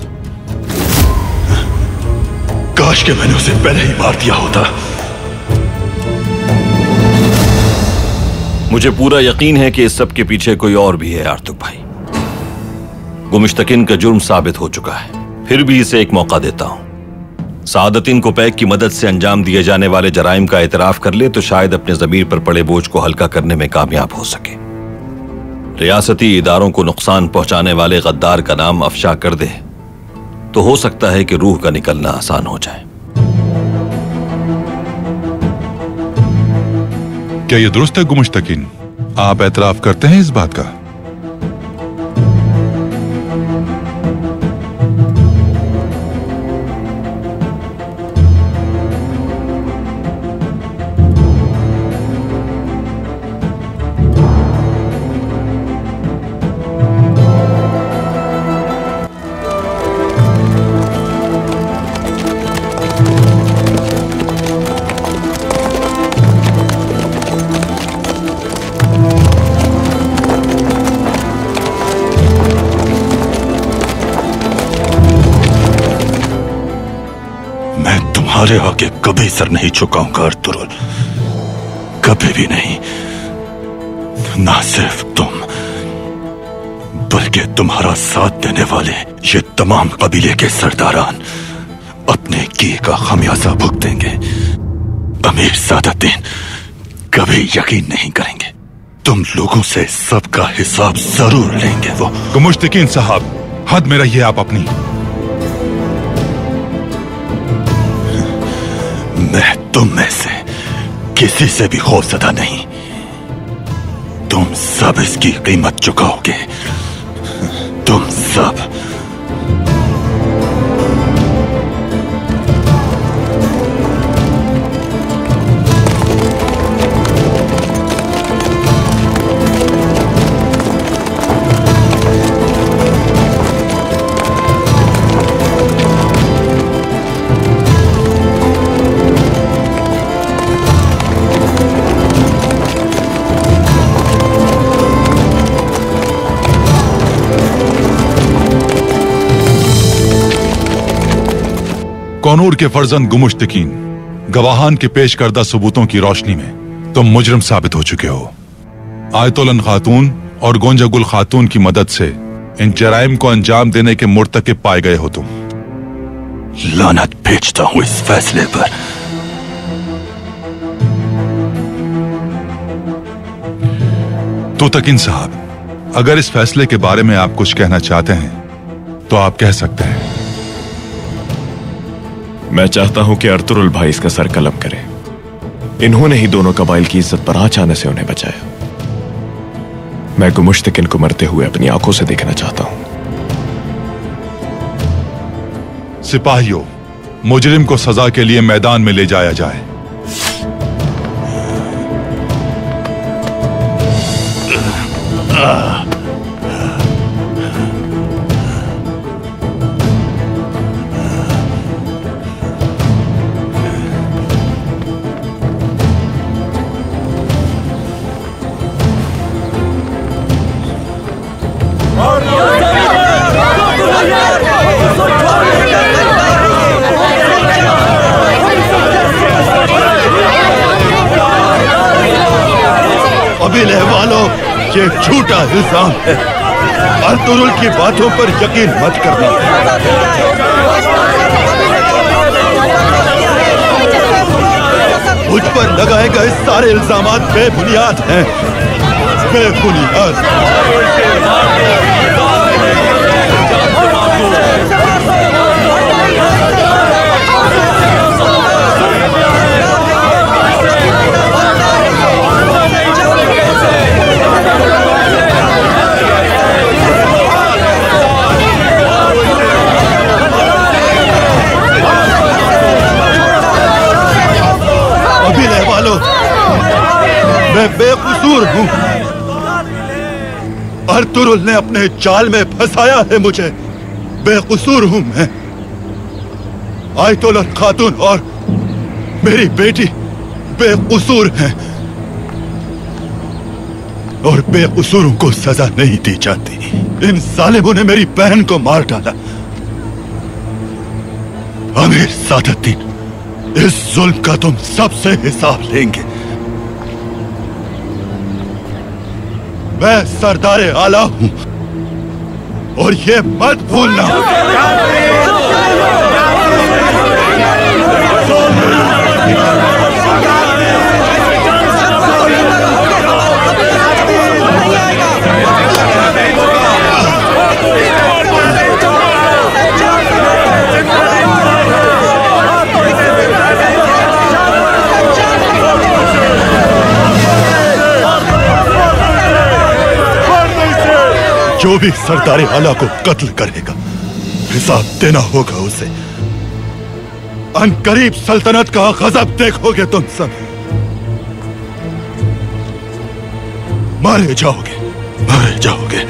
काश के मैंने उसे पहले ही मार दिया होता। मुझे पूरा यकीन है कि इस सब के पीछे कोई और भी है आर्तुक भाई। गुमुश्तकिन का जुर्म साबित हो चुका है, फिर भी इसे एक मौका देता हूं। सादतीन कोपैक की मदद से अंजाम दिए जाने वाले जराइम का इतराफ कर ले तो शायद अपने जमीर पर पड़े बोझ को हल्का करने में कामयाब हो सके। रियासती इदारों को नुकसान पहुंचाने वाले गद्दार का नाम अफशा कर दे तो हो सकता है कि रूह का निकलना आसान हो जाए। क्या यह दुरुस्त है गुमुश्तकीन? आप एतराफ करते हैं इस बात का? तुम्हारे आगे कभी सर नहीं झुकाऊंगा अर्तुरुल, कभी भी नहीं। ना सिर्फ तुम बल्कि तुम्हारा साथ देने वाले ये तमाम कबीले के सरदारान अपने की का खमियाजा भुगतेंगे। अमीर सादतीन कभी यकीन नहीं करेंगे। तुम लोगों से सबका हिसाब जरूर लेंगे वो। गुमुश्तकीन साहब, हद में रहिए आप अपनी। मैं तुम में से किसी से भी खौफज़दा नहीं। तुम सब इसकी कीमत चुकाओगे, तुम सब। कौनूर के फर्जंद गुमुश्तकीन, गवाहान के पेश करदा सबूतों की रोशनी में तुम मुजरिम साबित हो चुके हो। आयतोलन खातून और गोंजागुल खातून की मदद से इन जराइम को अंजाम देने के मुर्तकिब पाए गए हो तुम। लानत भेजता हूं इस फैसले पर। तुतकीन साहब, अगर इस फैसले के बारे में आप कुछ कहना चाहते हैं तो आप कह सकते हैं। मैं चाहता हूं कि अर्तुरुल भाई इसका सर कलम करे। इन्होंने ही दोनों कबाइल की इज्जत पर आँच आने से उन्हें बचाया। मैं गुमुश्तकिन को मरते हुए अपनी आंखों से देखना चाहता हूं। सिपाहियों, मुजरिम को सजा के लिए मैदान में ले जाया जाए। कबीले वालों, ये झूठा इल्जाम है। अर्तुरुल की बातों पर यकीन मत करना। मुझ पर लगाए गए सारे इल्जामात बेबुनियाद हैं, बेबुनियाद। कबीले वालों, मैं बेकसूर हूं। अर्तुरुल ने अपने जाल में फंसाया है मुझे। बेकसूर हूं मैं। आयतुल खातून और मेरी बेटी बेकसूर हैं और बेकसूरों को सजा नहीं दी जाती। इन जालिमों ने मेरी बहन को मार डाला। अमीर सादुद्दीन, इस जुल्म का तुम सबसे हिसाब लेंगे। मैं सरदार आला हूं और ये मत भूलना। जो भी सरदार आला को कत्ल करेगा, हिसाब देना होगा उसे। अनकरीब सल्तनत का गजब देखोगे तुम सब। मारे जाओगे, मारे जाओगे।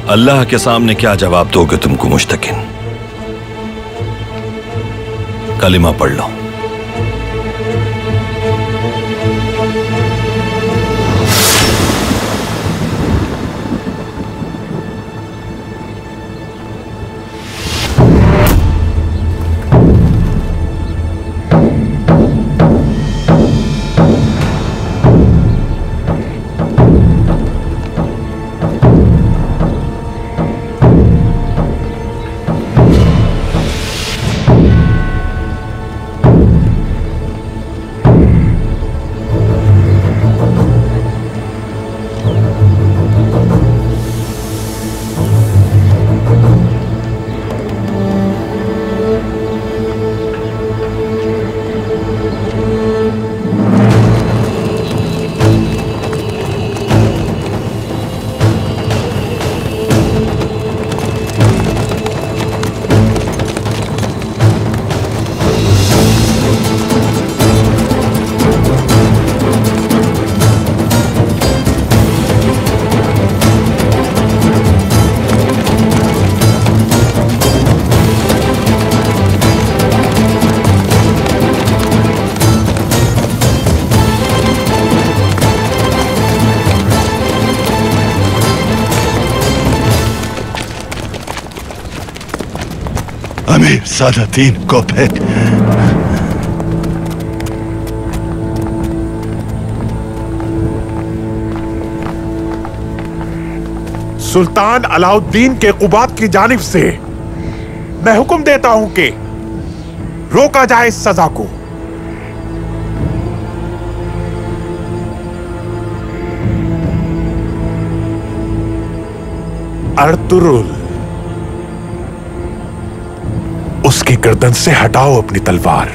अल्लाह के सामने क्या जवाब दोगे तुमको मुश्तकिन? कलिमा पढ़ लो। अमीर सादुद्दीन को फेंक। सुल्तान अलाउद्दीन के कुबात की जानिब से मैं हुक्म देता हूं कि रोका जाए इस सजा को। अर्तुरुल गर्दन से हटाओ अपनी तलवार।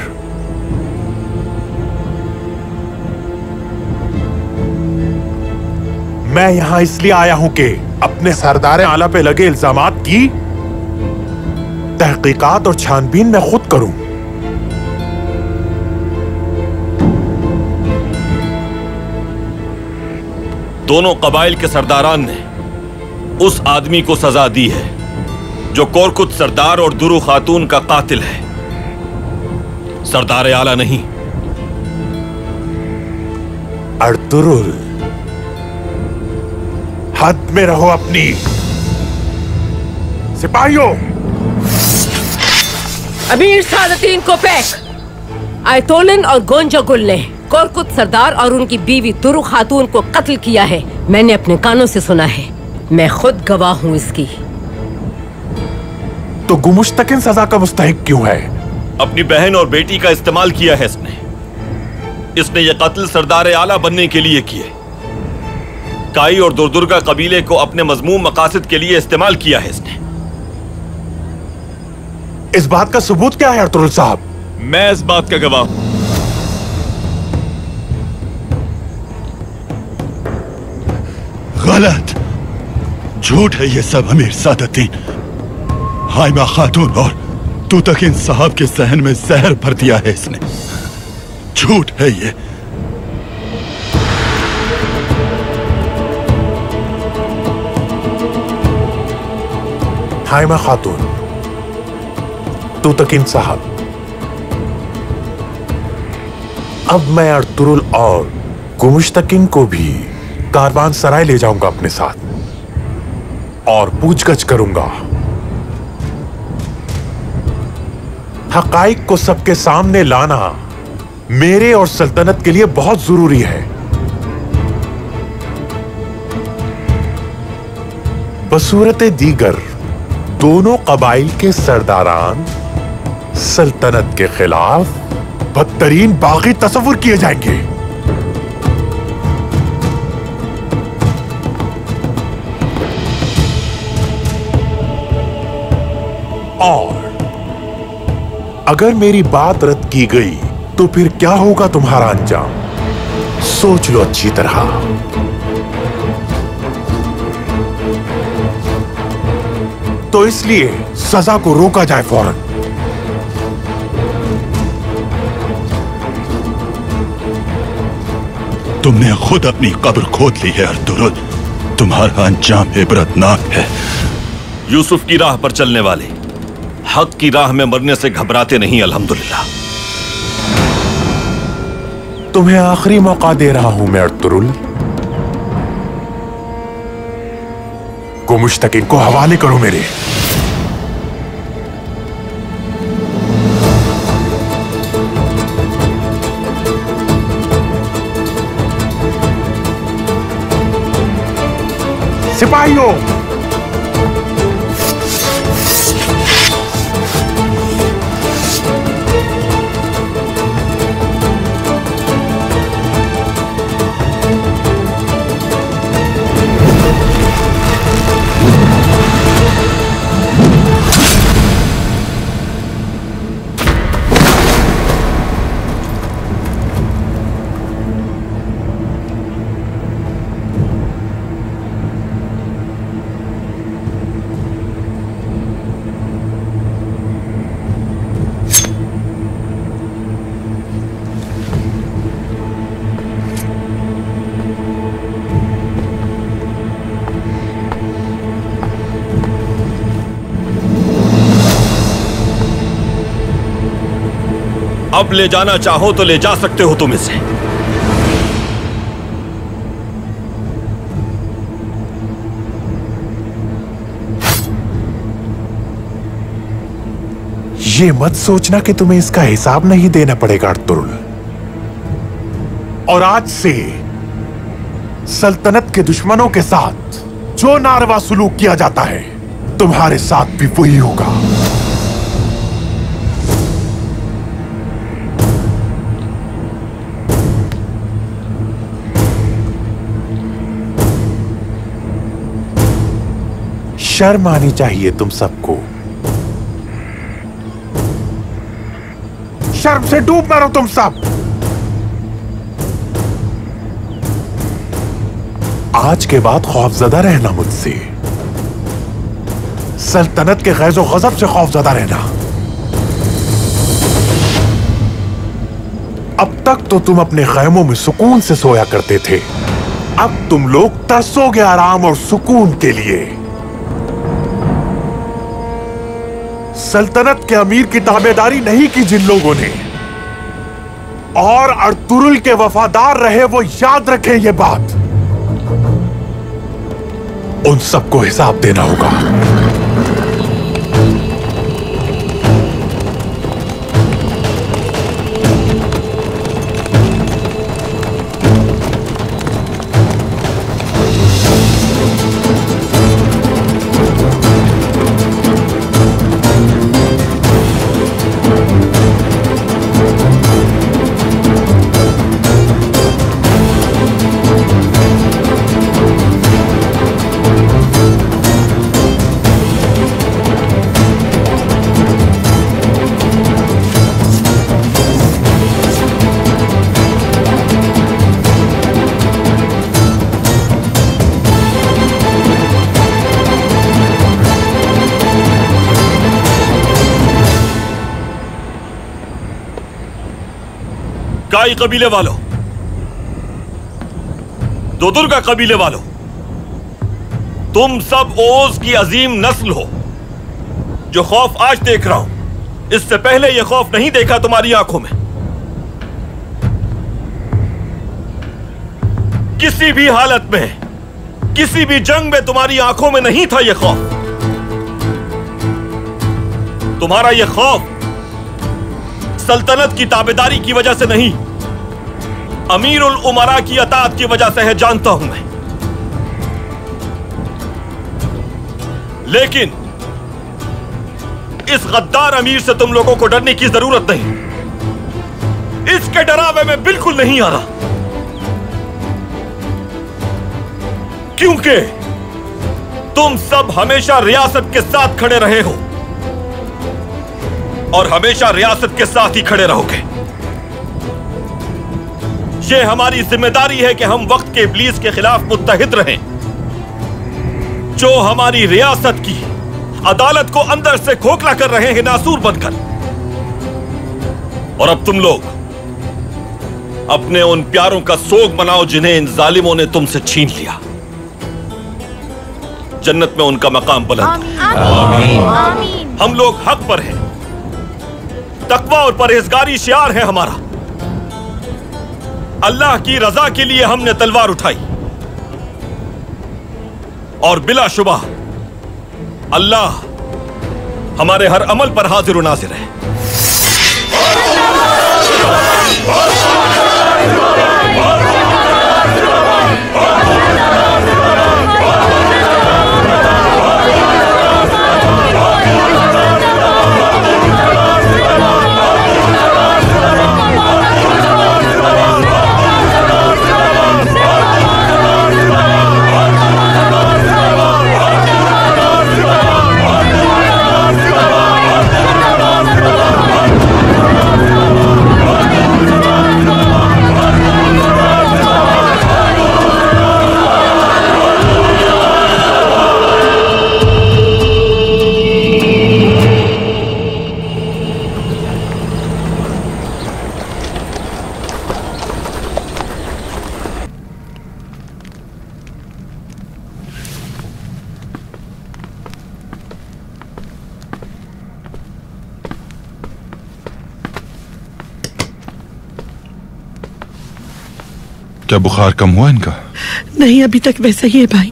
मैं यहां इसलिए आया हूं कि अपने सरदार आला पे लगे इल्जामात की तहकीकात और छानबीन मैं खुद करूं। दोनों कबाइल के सरदारान ने उस आदमी को सजा दी है जो कोरकुत सरदार और दुरू खातून का कातिल है, सरदार आला नहीं। अर्तुरुल, हद में रहो अपनी। सिपाहियों, अमीर सादतीन कोपेक, आयतोलन और गोंजागुल ने कोरकुत सरदार और उनकी बीवी दुरू खातून को कत्ल किया है। मैंने अपने कानों से सुना है, मैं खुद गवाह हूं इसकी। तो गुमुश्तकिन सजा का मुस्तहिक क्यों है? अपनी बहन और बेटी का इस्तेमाल किया है इसने ये कत्ल सरदार आला बनने के लिए किए। काई और दुर्दुर्गा कबीले को अपने मजमूम मकासद के लिए इस्तेमाल किया है इसने। इस बात का सबूत क्या है अर्तुरुल साहब? मैं इस बात का गवाह हूं। गलत, झूठ है ये सब अमीर सादतीन। हाइमा खातून और तूतकिन साहब के जहन में जहर भर दिया है इसने। झूठ है ये। हाइमा खातून, तूतकिन साहब, अब मैं अर्तुरुल और गुमुश्तकिन को भी कारवान सराय ले जाऊंगा अपने साथ और पूछगछ करूंगा। हकाइक को सबके सामने लाना मेरे और सल्तनत के लिए बहुत जरूरी है। बसूरत दीगर दोनों कबाइल के सरदारान सल्तनत के खिलाफ बदतरीन बागी तस्वुर किए जाएंगे। और अगर मेरी बात रद्द की गई तो फिर क्या होगा तुम्हारा अंजाम? सोच लो अच्छी तरह। तो इसलिए सजा को रोका जाए फौरन। तुमने खुद अपनी कब्र खोद ली है अर्तुरुल। तुम्हारा अंजाम इबरतनाक है। यूसुफ की राह पर चलने वाले हक की राह में मरने से घबराते नहीं, अल्हम्दुलिल्लाह। तुम्हें आखिरी मौका दे रहा हूं मैं अर्तुरुल। गुमुश्तकिन को हवाले करो मेरे। सिपाहियों, अब ले जाना चाहो तो ले जा सकते हो तुम इसे। ये मत सोचना कि तुम्हें इसका हिसाब नहीं देना पड़ेगा अर्तुरुल। और आज से सल्तनत के दुश्मनों के साथ जो नारवा सुलूक किया जाता है तुम्हारे साथ भी वही होगा। शर्म आनी चाहिए तुम सबको। शर्म से डूब मरो तुम सब। आज के बाद खौफजदा रहना मुझसे, सल्तनत के गैज़ो गज़ब से खौफजदा रहना। अब तक तो तुम अपने खैमों में सुकून से सोया करते थे, अब तुम लोग तरसोगे आराम और सुकून के लिए। सल्तनत के अमीर की ताबेदारी नहीं की जिन लोगों ने, और अर्तुरुल के वफादार रहे, वो याद रखें ये बात, उन सबको हिसाब देना होगा। काई कबीले वालों, दोदुर्गा कबीले वालों, तुम सब ओज की अजीम नस्ल हो। जो खौफ आज देख रहा हूं, इससे पहले यह खौफ नहीं देखा तुम्हारी आंखों में। किसी भी हालत में, किसी भी जंग में तुम्हारी आंखों में नहीं था यह खौफ। तुम्हारा यह खौफ सल्तनत की ताबेदारी की वजह से नहीं, अमीरुल उमरा की अताअत की वजह से है, जानता हूं मैं। लेकिन इस गद्दार अमीर से तुम लोगों को डरने की जरूरत नहीं। इसके डरावे में बिल्कुल नहीं आ रहा, क्योंकि तुम सब हमेशा रियासत के साथ खड़े रहे हो और हमेशा रियासत के साथ ही खड़े रहोगे। यह हमारी जिम्मेदारी है कि हम वक्त के इब्लीस के खिलाफ मुत्तहिद रहें, जो हमारी रियासत की अदालत को अंदर से खोखला कर रहे हैं नासूर बनकर। और अब तुम लोग अपने उन प्यारों का सोग मनाओ जिन्हें इन जालिमों ने तुमसे छीन लिया। जन्नत में उनका मकाम बुलंद। आमीन। हम लोग हक पर हैं। तकवा और परहेजगारी शियार है हमारा। अल्लाह की रजा के लिए हमने तलवार उठाई और बिलाशुबा अल्लाह हमारे हर अमल पर हाजिर और नाजिर है। क्या बुखार कम हुआ इनका? नहीं, अभी तक वैसा ही है भाई।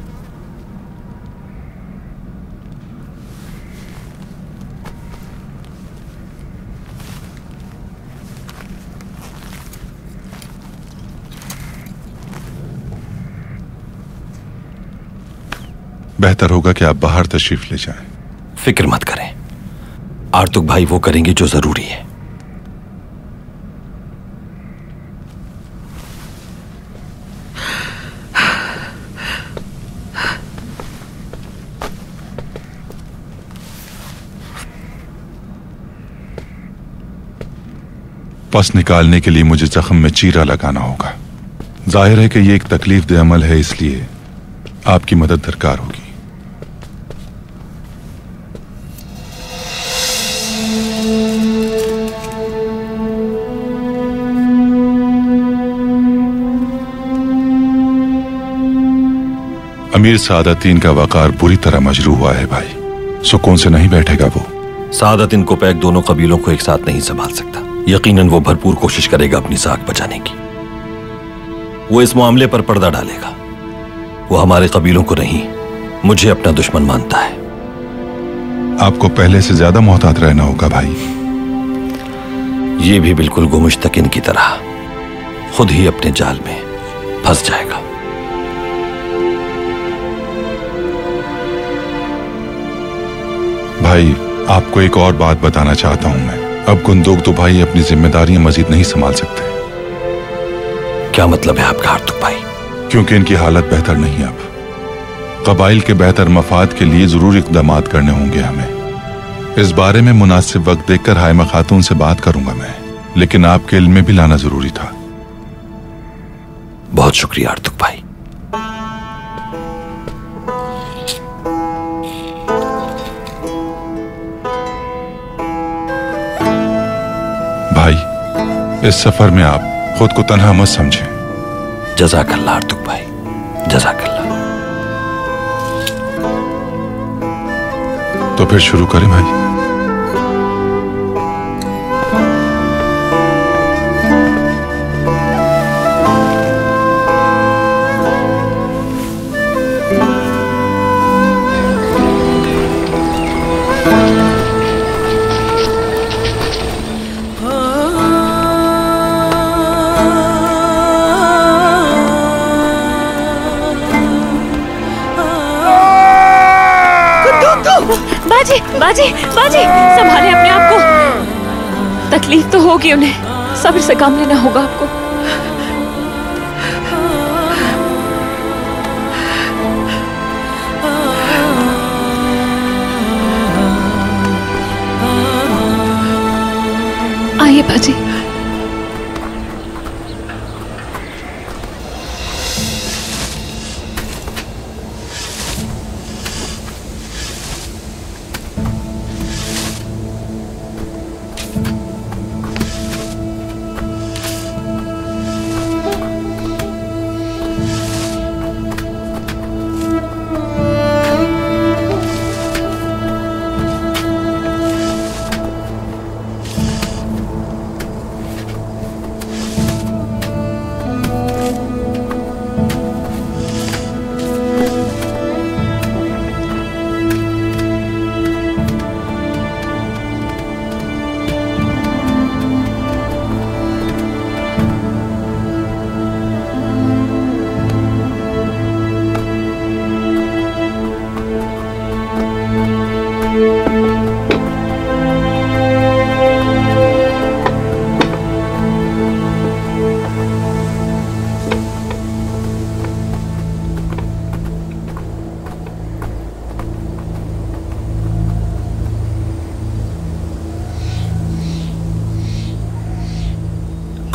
बेहतर होगा कि आप बाहर तशरीफ ले जाएं। फिक्र मत करें, आर्तुक भाई वो करेंगे जो जरूरी है। पस निकालने के लिए मुझे जख्म में चीरा लगाना होगा। जाहिर है कि यह एक तकलीफदेह अमल है, इसलिए आपकी मदद दरकार होगी। अमीर सादतीन का वकार बुरी तरह मजरू हुआ है भाई, सुकून से नहीं बैठेगा वो। सादतीन कोपैक दोनों कबीलों को एक साथ नहीं संभाल सकता। यकीनन वो भरपूर कोशिश करेगा अपनी साख बचाने की। वो इस मामले पर पर्दा डालेगा। वो हमारे कबीलों को नहीं, मुझे अपना दुश्मन मानता है। आपको पहले से ज्यादा मोहतात रहना होगा भाई। ये भी बिल्कुल गुमुश्तकिन की तरह खुद ही अपने जाल में फंस जाएगा। भाई, आपको एक और बात बताना चाहता हूं मैं। अब गुंदोगदो भाई अपनी जिम्मेदारियां मजीद नहीं संभाल सकते। क्या मतलब है आपका हार्तुक भाई? क्योंकि इनकी हालत बेहतर नहीं। अब कबाइल के बेहतर मफाद के लिए जरूर इक़दामात करने होंगे हमें। इस बारे में मुनासिब वक्त देखकर हाइमा खातून से बात करूंगा मैं, लेकिन आपके इल्म में भी लाना जरूरी था। बहुत शुक्रिया हार्तुक भाई। भाई, इस सफर में आप खुद को तन्हा मत समझें। जज़ाकल्लाह हार्तुक भाई, जज़ाकल्लाह। तो फिर शुरू करें भाई। बाजी, बाजी, बाजी, संभाले अपने आप को। तकलीफ तो होगी उन्हें, सब्र से काम लेना होगा आपको। आइए बाजी।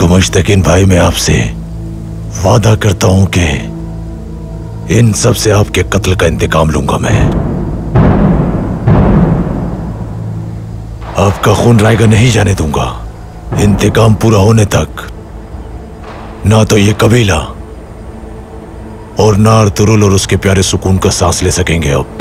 मुश्तकिन भाई, मैं आपसे वादा करता हूं कि इन सब से आपके कत्ल का इंतकाम लूंगा मैं। आपका खून रायगा नहीं जाने दूंगा। इंतकाम पूरा होने तक ना तो ये कबीला और ना अर्तुरुल और उसके प्यारे सुकून का सांस ले सकेंगे। अब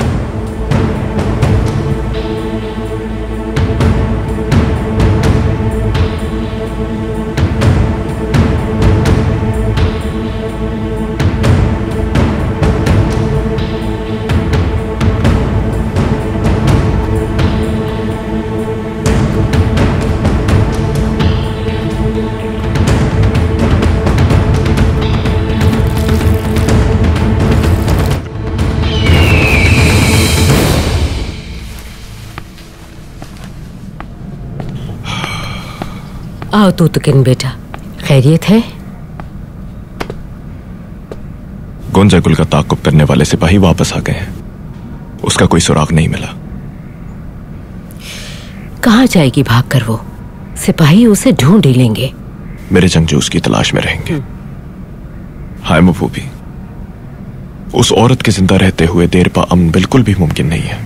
आओ तूतकिन बेटा, खैरियत है? गोंजागुल का ताक़ुब करने वाले सिपाही वापस आ गए हैं। उसका कोई सुराग नहीं मिला। कहाँ जाएगी भाग कर वो? सिपाही उसे ढूंढ ही लेंगे। मेरे जंगजू उसकी तलाश में रहेंगे। हाय महबूबी, उस औरत के जिंदा रहते हुए देर पा अमन बिल्कुल भी मुमकिन नहीं है।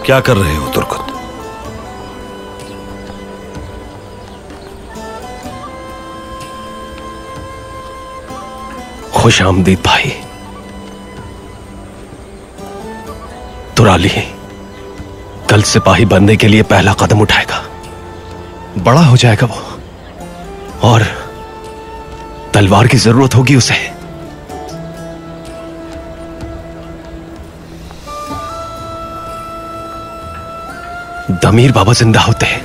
क्या कर रहे हो तुर्कत? खुश आमदीद भाई। तुराली कल सिपाही बनने के लिए पहला कदम उठाएगा, बड़ा हो जाएगा वो, और तलवार की जरूरत होगी उसे। दमीर बाबा जिंदा होते हैं,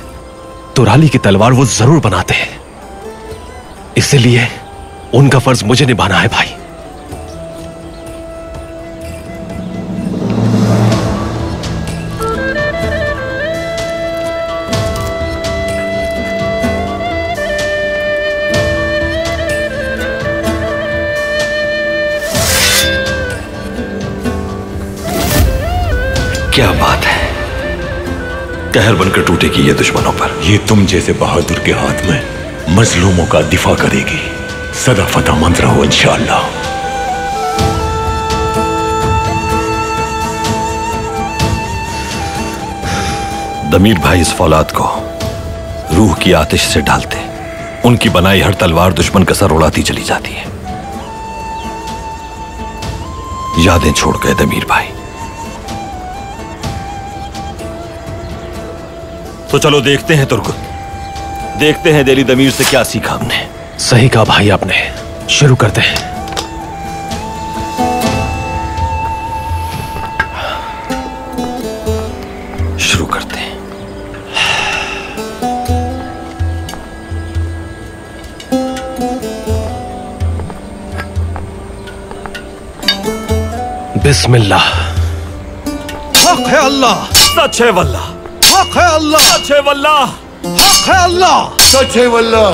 तुराली की तलवार वो जरूर बनाते हैं। इसलिए उनका फर्ज मुझे निभाना है भाई। क्या बात है, कहर बनकर टूटेगी ये दुश्मनों पर। ये तुम जैसे बहादुर के हाथ में मजलूमों का दिफा करेगी। सदा फतेहमंद रहो इंशाअल्लाह। दमीर भाई इस फौलाद को रूह की आतिश से डालते, उनकी बनाई हर तलवार दुश्मन का सर उड़ाती चली जाती है। यादें छोड़ गए दमीर भाई। तो चलो देखते हैं तुर्कुत, देखते हैं दिली दमीर से क्या सीखा हमने। सही कहा भाई आपने, शुरू करते हैं। शुरू करते हैं। बिस्मिल्लाह। हक है अल्लाह, सच है वल्लाह, हक है अल्लाह, सच है वल्लाह, हक है अल्लाह, सच है वल्लाह,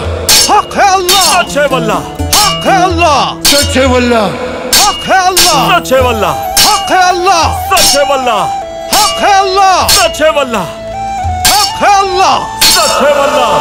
हक है अल्लाह, सच है वल्लाह, हक है अल्लाह, सच है वल्लाह, हक है अल्लाह, सच है वल्लाह, हक है अल्लाह, सच है वल्लाह, हक है अल्लाह, सच है वल्लाह, हक है अल्लाह, सच है वल्लाह।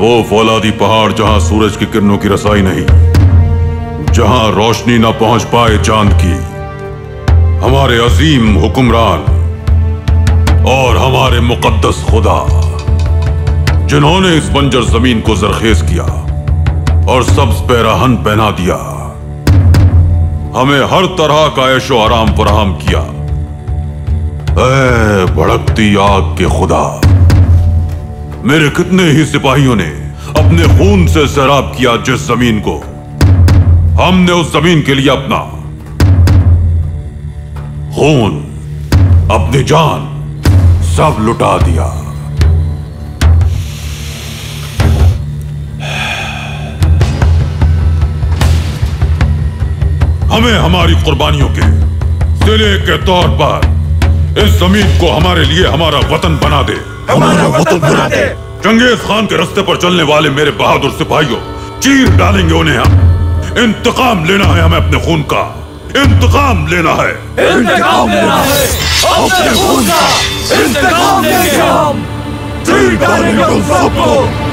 वो फौलादी पहाड़ जहां सूरज की किरणों की रसाई नहीं, जहां रोशनी ना पहुंच पाए चांद की, हमारे अजीम हुक्मरान और हमारे मुकद्दस खुदा, जिन्होंने इस बंजर जमीन को जरखेज किया और सब्ज पैराहन पहना दिया, हमें हर तरह का ऐशो आराम फराहम किया। ऐ भड़कती आग के खुदा, मेरे कितने ही सिपाहियों ने अपने खून से सैराब किया जिस जमीन को, हमने उस जमीन के लिए अपना खून, अपनी जान सब लुटा दिया। हमें हमारी कुर्बानियों के सिले के तौर पर इस जमीन को हमारे लिए हमारा वतन बना दे, हमारा वतन बना दे। चंगेज खान के रास्ते पर चलने वाले मेरे बहादुर सिपाहियों, चीर डालेंगे उन्हें हम। इंतकाम लेना है हमें अपने खून का, इंतकाम लेना है, इंतकाम लेना है अपने खून का, इंतकाम लेंगे हम, चीर डालेंगे उन सबको।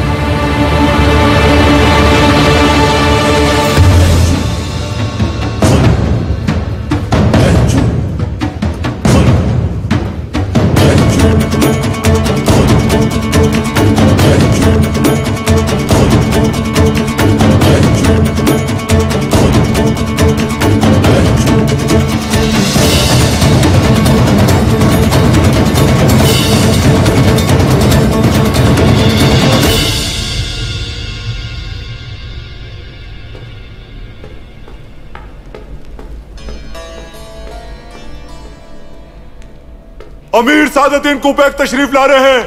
अमीर सादतदीन कुबैक तशरीफ ला रहे हैं।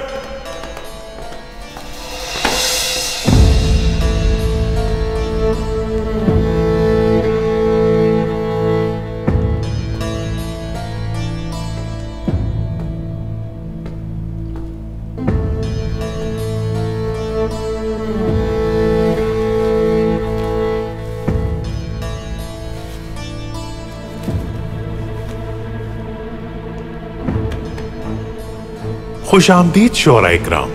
खुश आमदीद शोरा इकराम,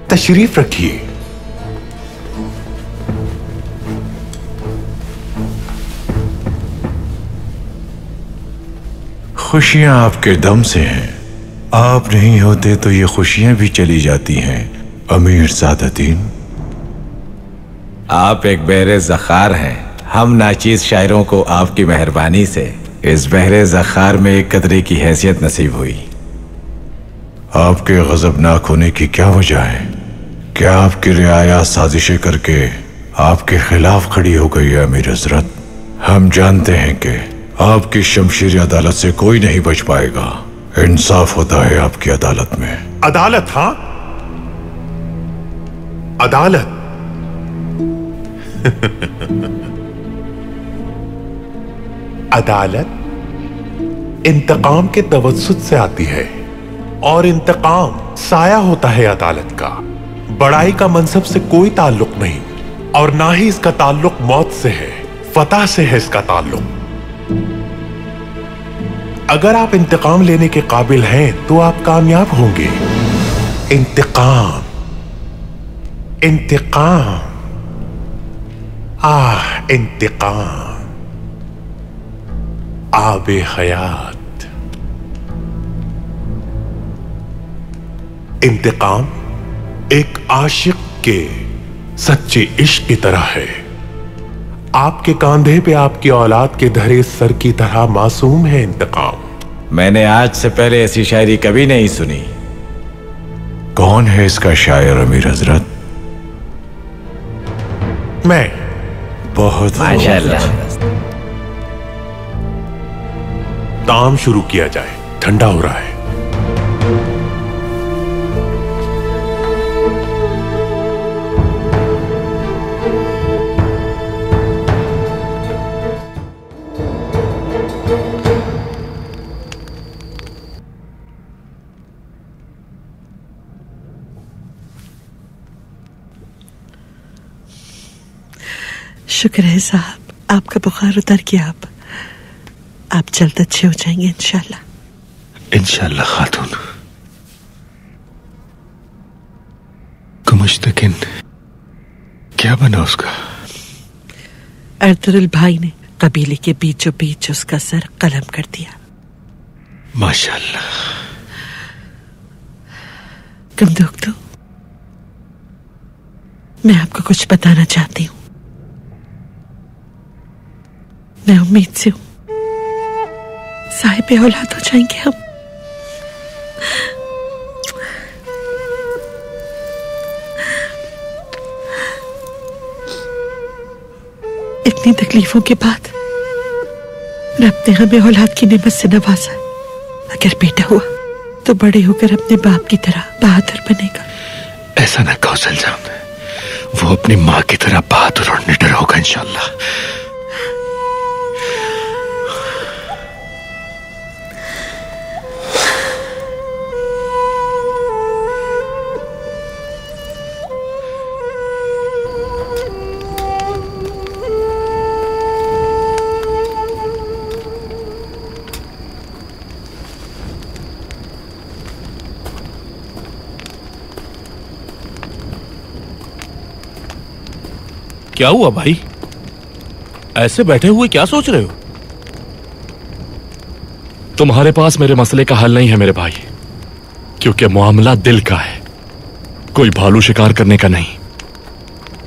तशरीफ रखिए। खुशियां आपके दम से हैं। आप नहीं होते तो ये खुशियां भी चली जाती हैं अमीर सादतदीन। आप एक बहरे ज़खार हैं। हम नाचीज शायरों को आपकी मेहरबानी से इस बहरे ज़खार में एक कतरे की हैसियत नसीब हुई। आपके गजबनाक होने की क्या वजह है? क्या आपकी रियाया साजिशें करके आपके खिलाफ खड़ी हो गई है अमीर हजरत? हम जानते हैं कि आपकी शमशीर अदालत से कोई नहीं बच पाएगा। इंसाफ होता है आपकी अदालत में। अदालत? हाँ, अदालत। अदालत इंतकाम के तवज्जुद से आती है और इंतकाम साया होता है अदालत का। बड़ाई का मनसब से कोई ताल्लुक नहीं और ना ही इसका ताल्लुक मौत से है, फतह से है इसका ताल्लुक। अगर आप इंतकाम लेने के काबिल हैं तो आप कामयाब होंगे। इंतकाम, इंतकाम, इंतकाम, आबे हयात। इंतकाम एक आशिक के सच्चे इश्क की तरह है। आपके कांधे पे आपकी औलाद के धरे सर की तरह मासूम है इंतकाम। मैंने आज से पहले ऐसी शायरी कभी नहीं सुनी। कौन है इसका शायर अमीर हजरत? मैं। बहुत माशाअल्लाह। ताम शुरू किया जाए, ठंडा हो रहा है। शुक्र है साहब, आपका बुखार उतर गया। आप जल्द अच्छे हो जाएंगे इंशाल्लाह। इंशाल्लाह खातून। मुश्तकिन क्या बना उसका? अर्तुरुल भाई ने कबीले के बीचों बीच उसका सर कलम कर दिया। माशाल्लाह। तुम दुख दो, मैं आपको कुछ बताना चाहती हूँ। मैं उम्मीद से हूँ साहिब औलाद हो जाएंगे हम। इतनी तकलीफों के बाद रब ने हमें औलाद की नेमत से नवाजा। अगर बेटा हुआ तो बड़े होकर अपने बाप की तरह बहादुर बनेगा। ऐसा ना कौशल जान, वो अपनी माँ की तरह बहादुर और निडर होगा इंशाल्लाह। क्या हुआ भाई? ऐसे बैठे हुए क्या सोच रहे हो? तुम्हारे पास मेरे मसले का हल नहीं है मेरे भाई, क्योंकि मामला दिल का है, कोई भालू शिकार करने का नहीं।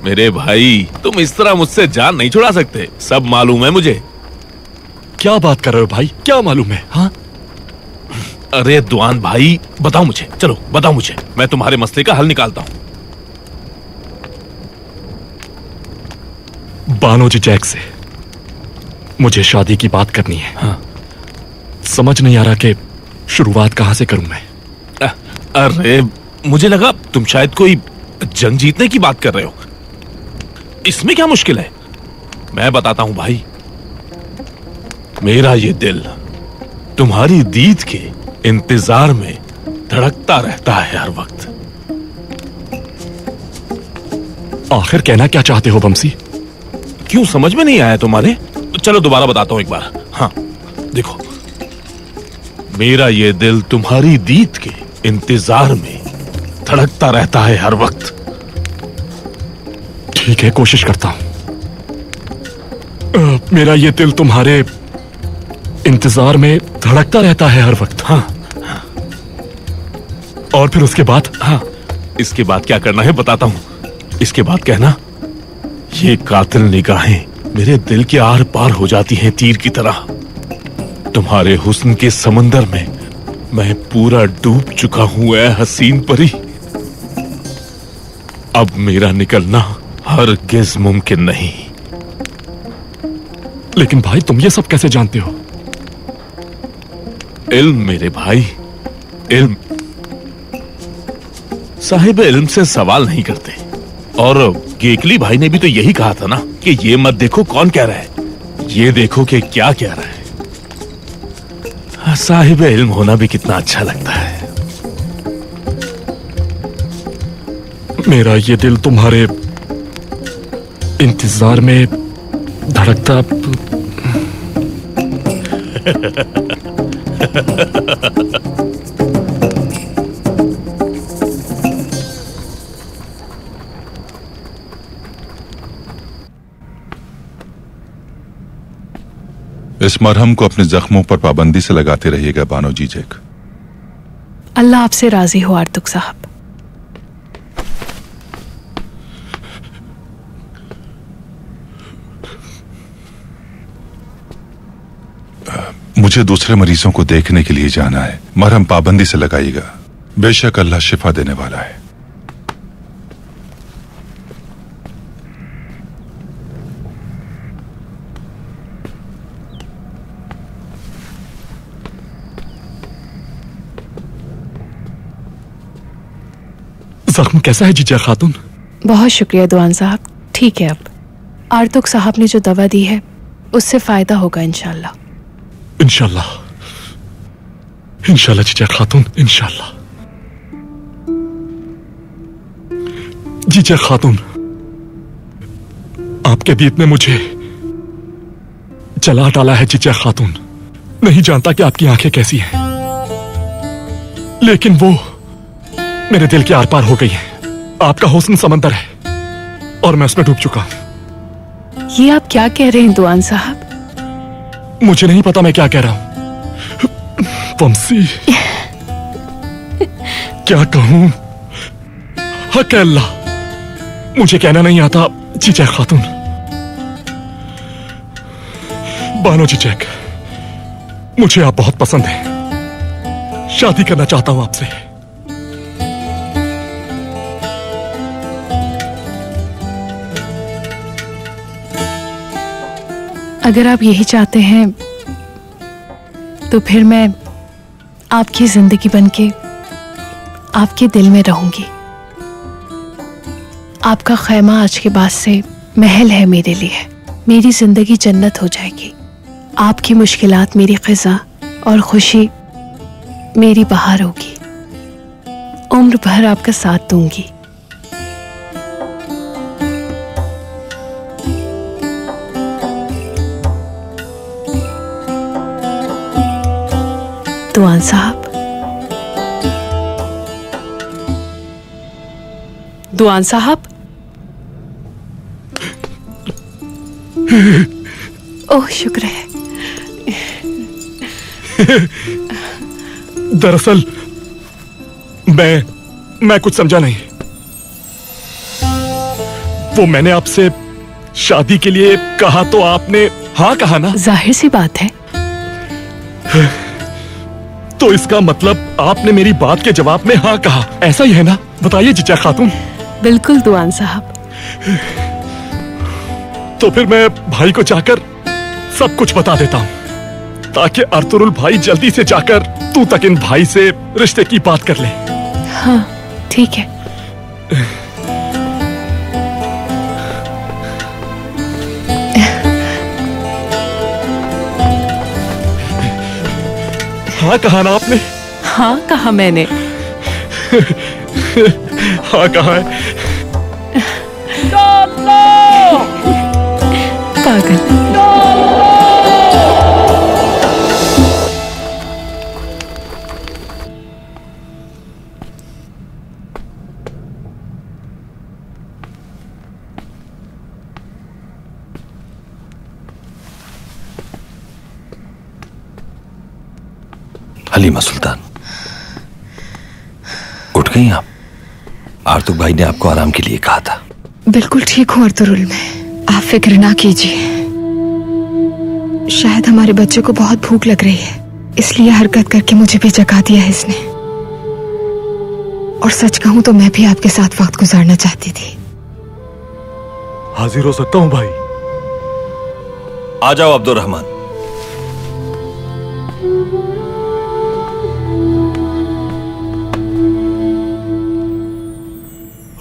मेरे भाई तुम इस तरह मुझसे जान नहीं छुड़ा सकते, सब मालूम है मुझे। क्या बात कर रहे हो भाई, क्या मालूम है? हाँ? अरे दुआन भाई बताओ मुझे, चलो बताओ मुझे, मैं तुम्हारे मसले का हल निकालता हूं। बानोजी जैक से मुझे शादी की बात करनी है। हाँ। समझ नहीं आ रहा कि शुरुआत कहां से करूं मैं। अरे मुझे लगा तुम शायद कोई जंग जीतने की बात कर रहे हो। इसमें क्या मुश्किल है, मैं बताता हूं भाई। मेरा ये दिल तुम्हारी दीद के इंतजार में धड़कता रहता है हर वक्त। आखिर कहना क्या चाहते हो बमसी? क्यों समझ में नहीं आया तुम्हारे? चलो दोबारा बताता हूं एक बार। हाँ देखो, मेरा ये दिल तुम्हारी दीद के इंतजार में धड़कता रहता है हर वक्त। ठीक है, कोशिश करता हूं। मेरा ये दिल तुम्हारे इंतजार में धड़कता रहता है हर वक्त। हाँ। और फिर उसके बाद? हाँ, इसके बाद क्या करना है बताता हूं। इसके बाद कहना, ये कातिल निगाहें मेरे दिल के आर पार हो जाती हैं तीर की तरह। तुम्हारे हुस्न के समंदर में मैं पूरा डूब चुका हूं ऐ हसीन परी। अब मेरा निकलना हरगिज मुमकिन नहीं। लेकिन भाई तुम ये सब कैसे जानते हो? इल्म मेरे भाई, इल्म। साहिब इल्म से सवाल नहीं करते। और गेकली भाई ने भी तो यही कहा था ना कि ये मत देखो कौन कह रहा है, ये देखो कि क्या कह रहा है। साहिब इल्म होना भी कितना अच्छा लगता है। मेरा ये दिल तुम्हारे इंतजार में धड़कता इस मरहम को अपने जख्मों पर पाबंदी से लगाते रहिएगा बानोजी जैक। अल्लाह आपसे राजी हो आर्तुक साहब। मुझे दूसरे मरीजों को देखने के लिए जाना है, मरहम पाबंदी से लगाइएगा, बेशक अल्लाह शिफा देने वाला है। जख्म कैसा है जीजा खातून? बहुत शुक्रिया दुआन साहब, ठीक है। अब आर्तुक साहब ने जो दवा दी है उससे फायदा होगा इंशाल्लाह। इंशाल्लाह, इंशाल्लाह जीजा खातून, इंशाल्लाह। जीजा खातून, आपके दीद ने मुझे जला डाला है जीजा खातून। नहीं जानता कि आपकी आंखें कैसी हैं, लेकिन वो मेरे दिल के आर पार हो गई है। आपका हुस्न समंदर है और मैं उसमें डूब चुका हूं। ये आप क्या कह रहे हैं दुआन साहब? मुझे नहीं पता मैं क्या कह रहा हूं। वंशी, क्या कहूं? हक अल्लाह, मुझे कहना नहीं आता। चिचैक खातून, बानो चिचैक, मुझे आप बहुत पसंद हैं। शादी करना चाहता हूं आपसे। अगर आप यही चाहते हैं तो फिर मैं आपकी जिंदगी बनके आपके दिल में रहूंगी। आपका खैमा आज के बाद से महल है मेरे लिए। मेरी जिंदगी जन्नत हो जाएगी। आपकी मुश्किलात मेरी ख़िज़ा और खुशी मेरी बहार होगी। उम्र भर आपका साथ दूंगी। दुआन साहब, दुआन साहब। ओह, शुक्र है। दरअसल मैं कुछ समझा नहीं। वो मैंने आपसे शादी के लिए कहा तो आपने हाँ कहा ना? जाहिर सी बात है। तो इसका मतलब आपने मेरी बात के जवाब में हाँ कहा, ऐसा ही है ना? बताइए चिचैक खातून। बिल्कुल दुआन साहब। तो फिर मैं भाई को जाकर सब कुछ बता देता हूँ ताकि अर्तुरुल भाई जल्दी से जाकर तू तक इन भाई से रिश्ते की बात कर ले। हाँ, ठीक है। हाँ कहा ना आपने? हाँ कहा मैंने। हाँ कहा है। पागल। हलीमा सुल्तान, उठ गई आप? आर्तुक भाई ने आपको आराम के लिए कहा था। बिल्कुल ठीक हूँ अर्तुरुल में, आप फिक्र ना कीजिए। शायद हमारे बच्चे को बहुत भूख लग रही है, इसलिए हरकत करके मुझे भी जगा दिया है इसने। और सच कहूं तो मैं भी आपके साथ वक्त गुजारना चाहती थी। हाजिर हो सकता हूं भाई? आ जाओ अब्दुल रहमान।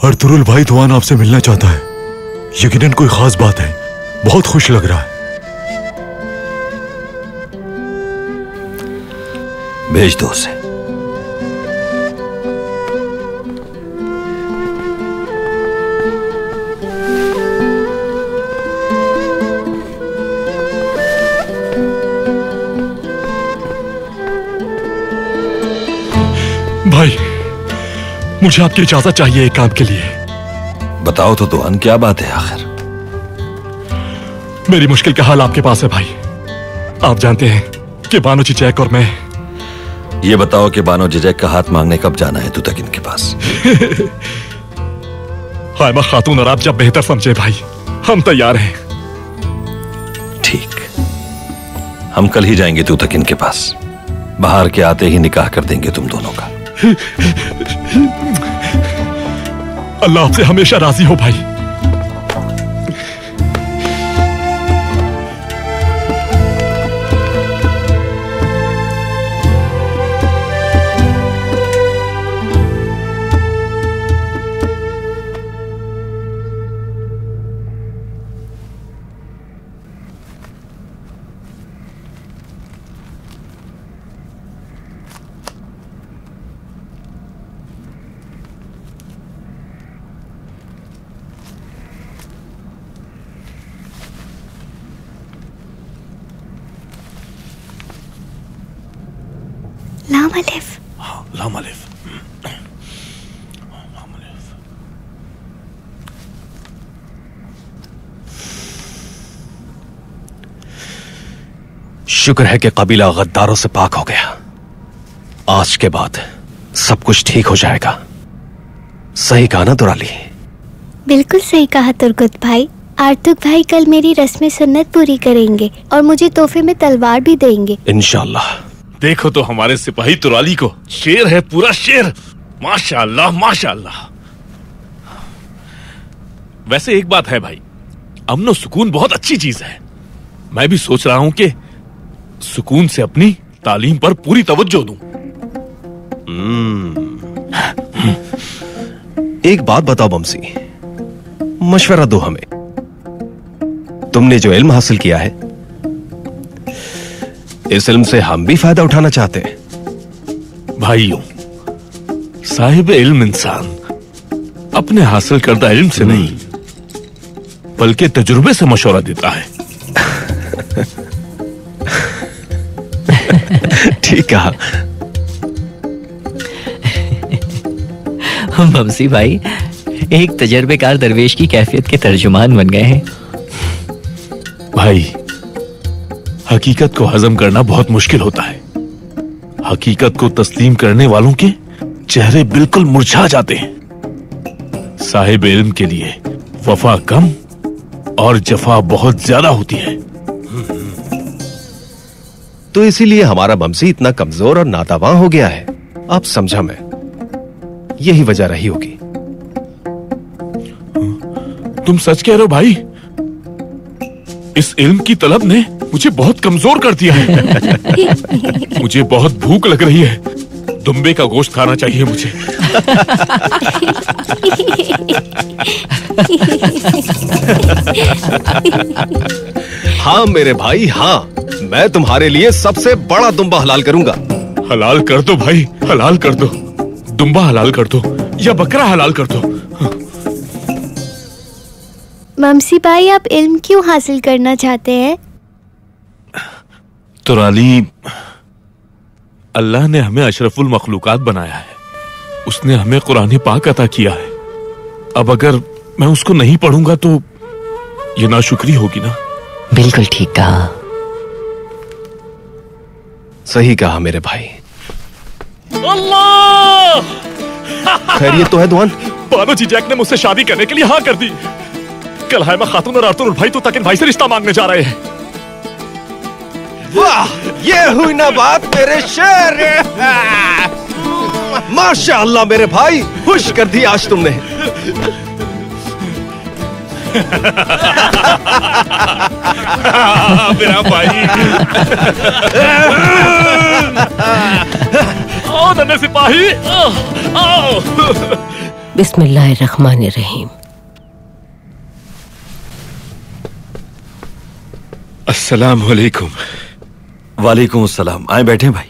अर्तुरुल भाई दुआन आपसे मिलना चाहता है। यकीनन कोई खास बात है। बहुत खुश लग रहा है। भेज दो उसे। भाई, मुझे आपकी इजाजत चाहिए एक काम के लिए। बताओ तो दुआन, क्या बात है आखिर? मेरी मुश्किल का हाल आपके पास है भाई। आप जानते हैं कि बानो चिचैक और मैं। ये बताओ कि बानो चिचैक का हाथ मांगने कब जाना है तू तक इनके पास? हायमा खातून और आप जब बेहतर समझे भाई, हम तैयार हैं। ठीक, हम कल ही जाएंगे तू तक इनके पास। बाहर के आते ही निकाह कर देंगे तुम दोनों का। अल्लाह आपसे हमेशा राजी हो भाई। लाम अलिफ। लाम अलिफ। शुक्र है कि कबीला गद्दारों से पाक हो गया। आज के बाद सब कुछ ठीक हो जाएगा। सही कहा ना दुराली? बिल्कुल सही कहा तुर्गुत भाई। आर्तुक भाई कल मेरी रस्म सुन्नत पूरी करेंगे और मुझे तोहफे में तलवार भी देंगे इंशाल्लाह। देखो तो हमारे सिपाही तुराली को, शेर है, पूरा शेर। माशाअल्लाह माशाअल्लाह। वैसे एक बात है भाई, अमन और सुकून बहुत अच्छी चीज है। मैं भी सोच रहा हूं कि सुकून से अपनी तालीम पर पूरी तवज्जो दूं। एक बात बताओ बमसी, मशवरा दो हमें। तुमने जो इल्म हासिल किया है, इस इल्म से हम भी फायदा उठाना चाहते हैं। भाइयों, साहिब इल्म इंसान अपने हासिल करदा इल्म से नहीं बल्कि तजुर्बे से मशवरा देता है। ठीक कहा। हम बमसी भाई एक तजर्बेकार दरवेश की कैफियत के तर्जुमान बन गए हैं। भाई, हकीकत को हजम करना बहुत मुश्किल होता है। हकीकत को तस्लीम करने वालों के चेहरे बिल्कुल मुरझा जाते हैं। साहिब इल्म के लिए वफा कम और जफा बहुत ज्यादा होती है। तो इसीलिए हमारा बमसी इतना कमजोर और नातावां हो गया है। आप समझा मैं, यही वजह रही होगी। तुम सच कह रहे हो भाई? इस इल्म की तलब ने मुझे बहुत कमजोर कर दिया है। मुझे बहुत भूख लग रही है। दुम्बे का गोश्त खाना चाहिए मुझे। हाँ मेरे भाई, हाँ, मैं तुम्हारे लिए सबसे बड़ा दुम्बा हलाल करूंगा। हलाल कर दो भाई, हलाल कर दो। दुम्बा हलाल कर दो या बकरा हलाल कर दो। ममसी भाई, आप इल्म क्यों हासिल करना चाहते हैं? तुराली, अल्लाह ने हमें अशरफुल मखलूकात बनाया है। उसने हमें कुरान पाक अता किया है। अब अगर मैं उसको नहीं पढ़ूंगा तो ये नाशुक्री होगी ना। बिल्कुल ठीक कहा। सही कहा मेरे भाई। अल्लाह! खैरियत तो है दुआन? बानो जी जैक ने मुझसे शादी करने के लिए हाँ कर दी। कल है मैं खातून और आर्तुर भाई तो तकिन भाई से रिश्ता मांगने जा रहे हैं। वाह, ये हुई ना बात मेरे शेर। माशाअल्लाह मेरे भाई, खुश कर दी आज तुमने। मेरा भाई। आओ नन्हे सिपाही, आओ। बिस्मिल्लाहिर्रहमानिर्रहीम। अस्सलाम वालेकुम। वालेकुम अस्सलाम। आए बैठे भाई।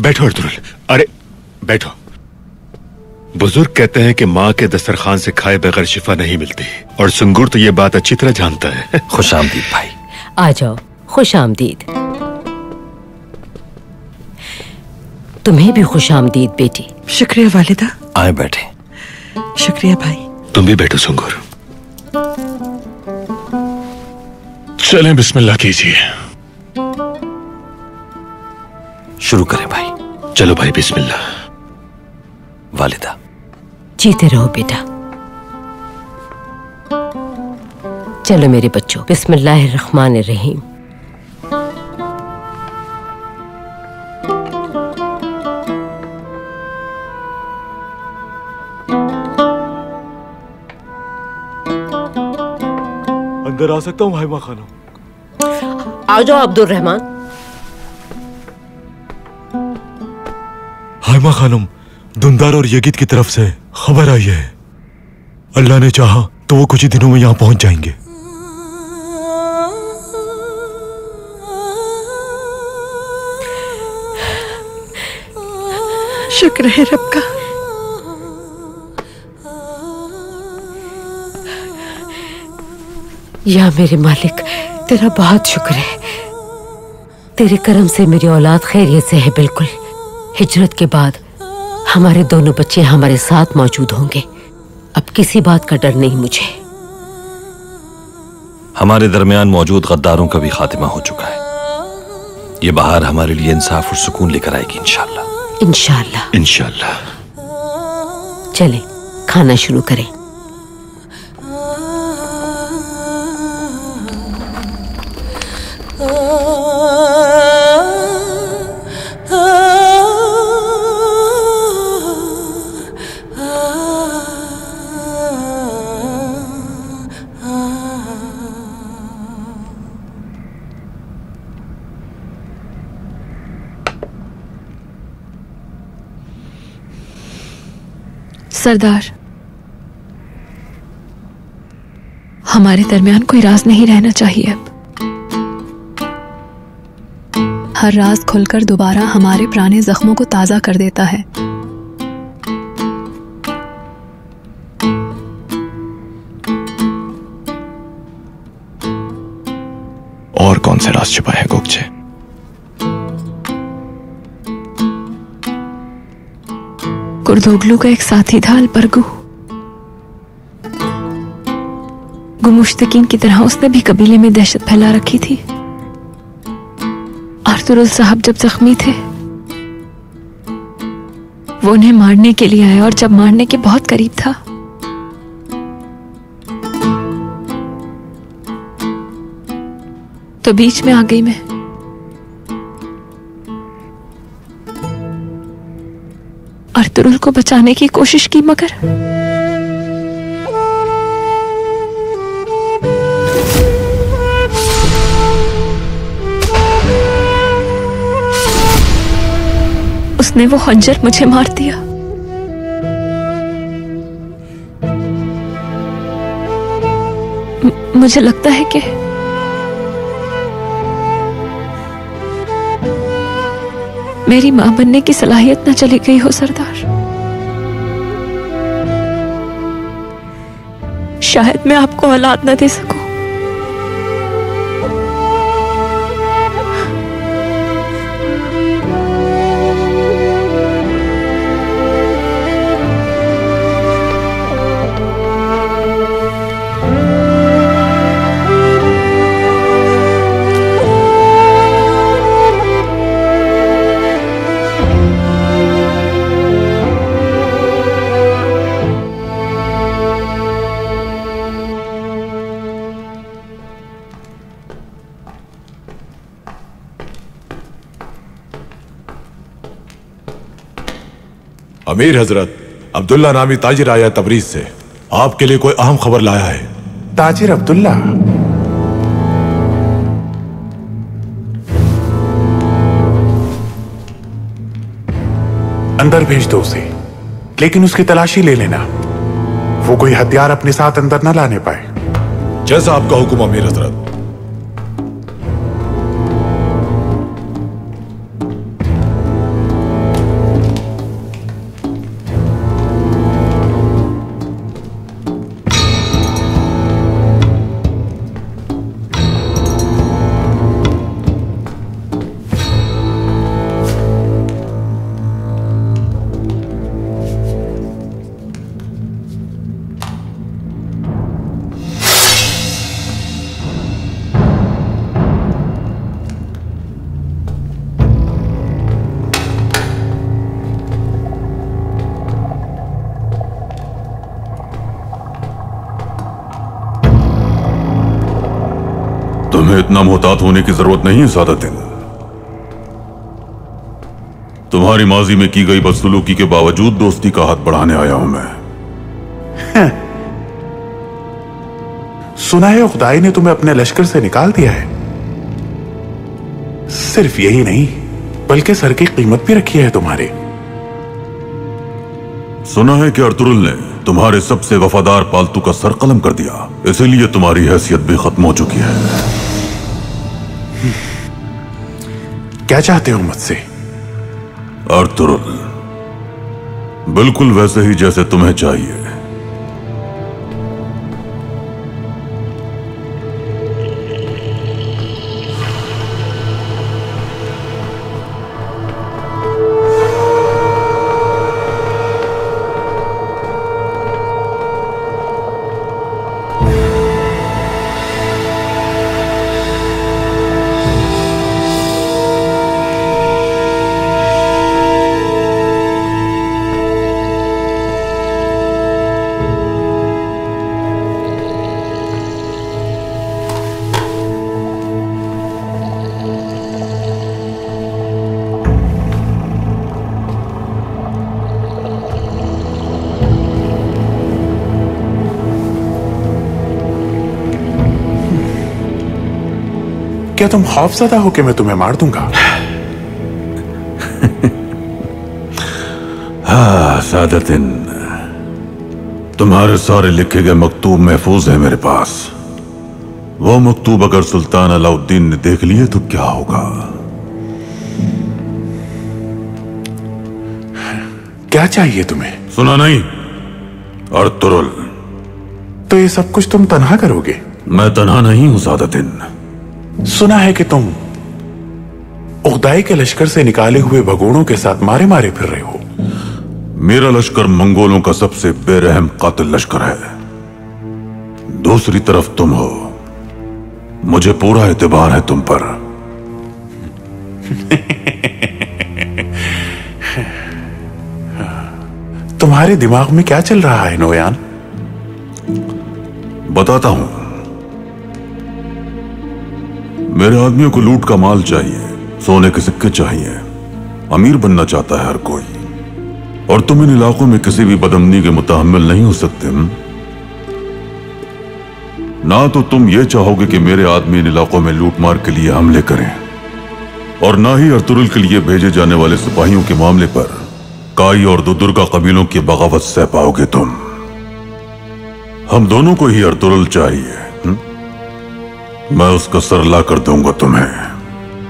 बैठो अर्तुल। अरे बैठो। बुजुर्ग कहते हैं कि माँ के दस्तरखान से खाए बगैर शिफा नहीं मिलती, और सुंगुर तो ये बात अच्छी तरह जानता है। खुश आमदीद भाई। आ जाओ, खुश आमदीद। तुम्हें भी खुश आमदीद बेटी। शुक्रिया वालिदा। आए बैठे। शुक्रिया भाई। तुम भी बैठो सुंगुर। चलें, बिस्मिल्लाह कीजिए। शुरू करें भाई। चलो भाई, बिस्मिल्लाह। वालिदा। जीते रहो बेटा। चलो मेरे बच्चों, बिस्मिल्लाहिर्रहमानिर्रहीम। अंदर आ सकता हूँ हाइमा खानम? आ जाओ अब्दुल रहमान। हाइमा खानम, दुंदार और यगित की तरफ से खबर आई है। अल्लाह ने चाहा तो वो कुछ ही दिनों में यहाँ पहुंच जाएंगे। शुक्र है रब का। या मेरे मालिक, तेरा बहुत शुक्र है। तेरे करम से मेरी औलाद खैरियत से है। बिल्कुल हिजरत के बाद हमारे दोनों बच्चे हमारे साथ मौजूद होंगे। अब किसी बात का डर नहीं मुझे। हमारे दरमियान मौजूद गद्दारों का भी खात्मा हो चुका है। ये बहार हमारे लिए इंसाफ और सुकून लेकर आएगी इंशाल्लाह। इंशाल्लाह। इंशाल्लाह। चले खाना शुरू करें। सरदार, हमारे दरमियान कोई राज नहीं रहना चाहिए। अब हर राज खुलकर दोबारा हमारे पुराने जख्मों को ताजा कर देता है। और कौन से राज छिपा है गोकचे? कुर्दोगलू का एक साथी था अलबरगू। गुमुश्तकीन की तरह उसने भी कबीले में दहशत फैला रखी थी। आर्तुरुल साहब जब जख्मी थे वो उन्हें मारने के लिए आया, और जब मारने के बहुत करीब था तो बीच में आ गई मैं। अर्तुरुल को बचाने की कोशिश की, मगर उसने वो खंजर मुझे मार दिया। मुझे लगता है कि मेरी मां बनने की सलाहियत न चली गई हो सरदार। शायद मैं आपको औलाद न दे सकूं। अमीर हजरत, अब्दुल्ला नामी ताजिर आया तबरीज से, आपके लिए कोई अहम खबर लाया है। ताजिर अब्दुल्ला? अंदर भेज दो उसे, लेकिन उसकी तलाशी ले लेना। वो कोई हथियार अपने साथ अंदर न लाने पाए। जैसा आपका हुक्म अमीर हजरत। तुम्हें इतना मोहतात होने की जरूरत नहीं है सादतिन। तुम्हारी माजी में की गई बदसलूकी के बावजूद दोस्ती का हाथ बढ़ाने आया हूं मैं। सुना है खुदाई ने तुम्हें अपने लश्कर से निकाल दिया है। सिर्फ यही नहीं, बल्कि सर की कीमत भी रखी है तुम्हारे। सुना है कि अर्तुरुल ने तुम्हारे सबसे वफादार पालतू का सर कलम कर दिया, इसीलिए तुम्हारी हैसियत भी खत्म हो चुकी है। क्या चाहते हो मुझसे? अर्तुरुल, बिल्कुल वैसे ही जैसे तुम्हें चाहिए। क्या तुम खौफजदा हो कि मैं तुम्हें मार दूंगा? हाँ सादतिन, तुम्हारे सारे लिखे गए मकतूब महफूज है मेरे पास। वो मकतूब अगर सुल्तान अलाउद्दीन ने देख लिए तो क्या होगा? क्या चाहिए तुम्हें? सुना नहीं? अर्तुरुल। तो ये सब कुछ तुम तन्हा करोगे? मैं तन्हा नहीं हूं सादतिन। सुना है कि तुम उगदाई के लश्कर से निकाले हुए भगोड़ों के साथ मारे मारे फिर रहे हो। मेरा लश्कर मंगोलों का सबसे बेरहम कातिल लश्कर है। दूसरी तरफ तुम हो। मुझे पूरा एतबार है तुम पर। तुम्हारे दिमाग में क्या चल रहा है नोयान? बताता हूं। मेरे आदमियों को लूट का माल चाहिए, सोने के सिक्के चाहिए। अमीर बनना चाहता है हर कोई, और तुम इन इलाकों में किसी भी बदअमनी के मुतहम्मिल नहीं हो सकते। ना तो तुम ये चाहोगे कि मेरे आदमी इन इलाकों में लूटमार के लिए हमले करें, और ना ही अर्तुरुल के लिए भेजे जाने वाले सिपाहियों के मामले पर काई और दुदुर्गा कबीलों की बगावत सह पाओगे तुम। हम दोनों को ही अर्तुरुल चाहिए। मैं उसका सर ला कर दूंगा तुम्हें।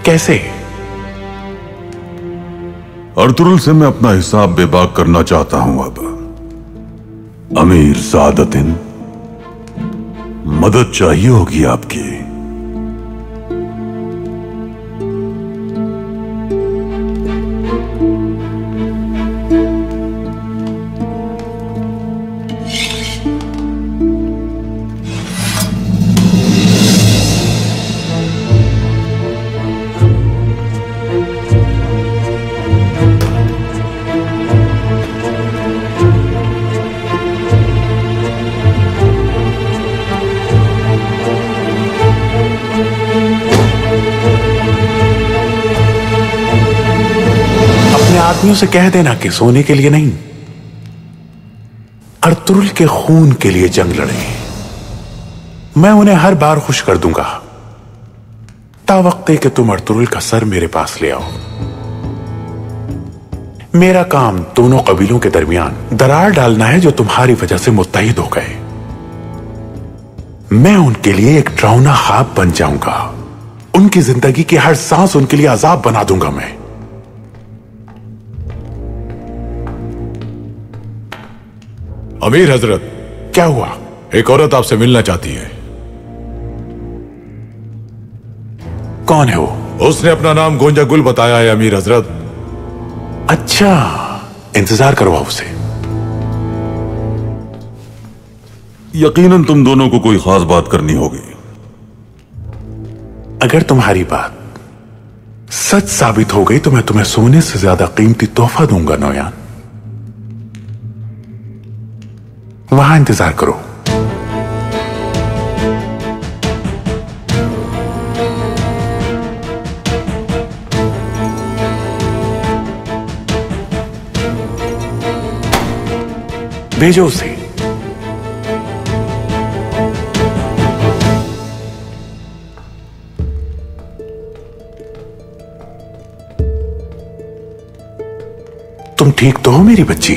कैसे? अर्तुरुल से मैं अपना हिसाब बेबाक करना चाहता हूं। अब अमीर सादतिन, मदद चाहिए होगी आपकी। आदमियों से कह देना कि सोने के लिए नहीं, अर्तुरुल के खून के लिए जंग लड़े। मैं उन्हें हर बार खुश कर दूंगा, तावक्ते कि तुम अर्तुरुल का सर मेरे पास ले आओ। मेरा काम दोनों कबीलों के दरमियान दरार डालना है जो तुम्हारी वजह से मुत्तहिद हो गए। मैं उनके लिए एक डरावना ख्वाब बन जाऊंगा। उनकी जिंदगी की हर सांस उनके लिए अजाब बना दूंगा मैं। अमीर हजरत, क्या हुआ? एक औरत आपसे मिलना चाहती है। कौन है वो? उसने अपना नाम गोंजा गुल बताया है अमीर हजरत। अच्छा, इंतजार करवाओ उसे। यकीनन तुम दोनों को कोई खास बात करनी होगी। अगर तुम्हारी बात सच साबित हो गई तो मैं तुम्हें सोने से ज्यादा कीमती तोहफा दूंगा नौयान। वहां इंतजार करो। भेजो उसे। तुम ठीक तो हो मेरी बच्ची?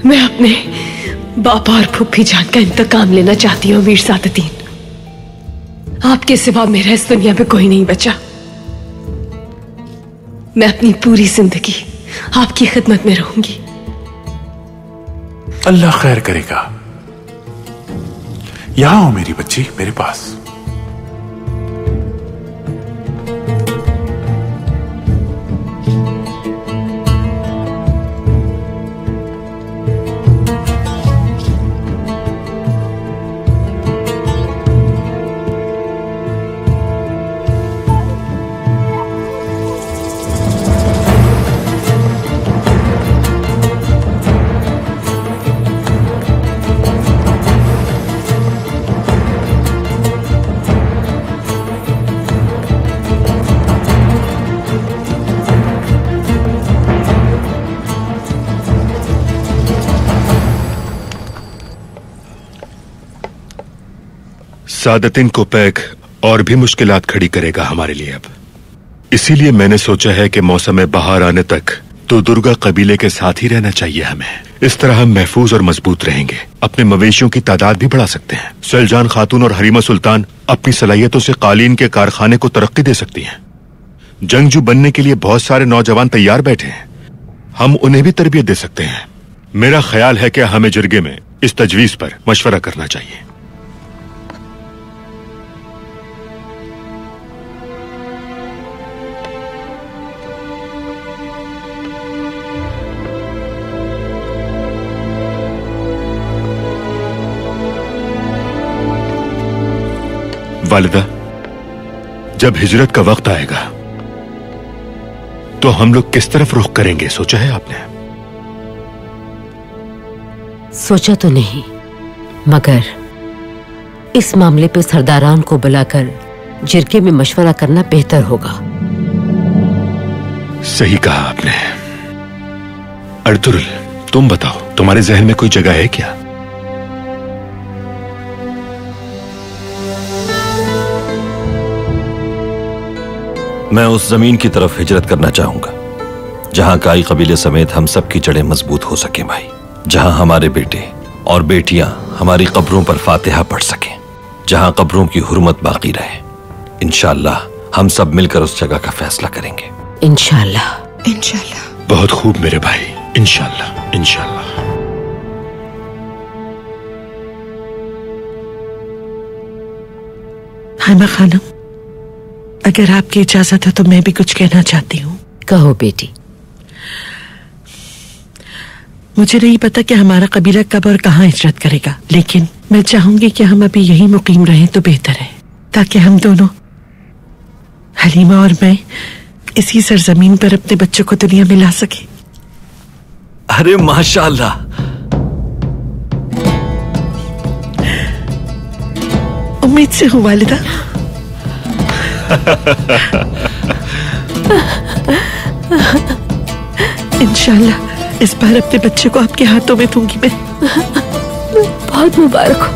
मैं अपने बाबा और फूफी जान का इंतकाम लेना चाहती हूँ वीर सादतीन। आपके सिवा मेरा इस दुनिया में कोई नहीं बचा। मैं अपनी पूरी जिंदगी आपकी खिदमत में रहूंगी। अल्लाह खैर करेगा। यहां हो मेरी बच्ची, मेरे पास। सादतिन कोपैक और भी मुश्किलात खड़ी करेगा हमारे लिए अब। इसीलिए मैंने सोचा है कि मौसम बहार आने तक तो दुर्गा कबीले के साथ ही रहना चाहिए हमें। इस तरह हम महफूज और मजबूत रहेंगे। अपने मवेशियों की तादाद भी बढ़ा सकते हैं। सलजान खातून और हरीमा सुल्तान अपनी सलाहियतों से कालीन के कारखाने को तरक्की दे सकती हैं। जंगजू बनने के लिए बहुत सारे नौजवान तैयार बैठे हैं, हम उन्हें भी तरबियत दे सकते हैं। मेरा ख्याल है कि हमें जिरगे में इस तजवीज पर मशवरा करना चाहिए। वालिदा, जब हिजरत का वक्त आएगा तो हम लोग किस तरफ रुख करेंगे, सोचा है आपने? सोचा तो नहीं, मगर इस मामले पे सरदारान को बुलाकर जिरगे में मशवरा करना बेहतर होगा। सही कहा आपने। अर्तुरुल, तुम बताओ, तुम्हारे जहन में कोई जगह है क्या? मैं उस जमीन की तरफ हिजरत करना चाहूंगा जहां काई कबीले समेत हम सब की जड़ें मजबूत हो सके भाई, जहां हमारे बेटे और बेटियां हमारी कब्रों पर फातिहा पढ़ सकें, जहां कब्रों की हुर्मत बाकी रहे। इंशाअल्लाह हम सब मिलकर उस जगह का फैसला करेंगे। इंशाअल्लाह। इंशाअल्लाह। बहुत खूब मेरे भाई, इंशाअल्लाह इंशाअल्लाह। हाइमा खानम, अगर आपकी इजाजत है तो मैं भी कुछ कहना चाहती हूँ। कहो बेटी। मुझे नहीं पता कि हमारा कबीला कब और कहाँ हिजरत करेगा, लेकिन मैं चाहूंगी कि हम अभी यहीं मुकीम रहें तो बेहतर है, ताकि हम दोनों, हलीमा और मैं, इसी सरजमीन पर अपने बच्चों को दुनिया में ला सके। अरे माशाअल्लाह। उम्मीद से हूँ वालिदा। इंशाल्लाह इस बार अपने बच्चे को आपके हाथों में दूंगी मैं। बहुत मुबारक हो।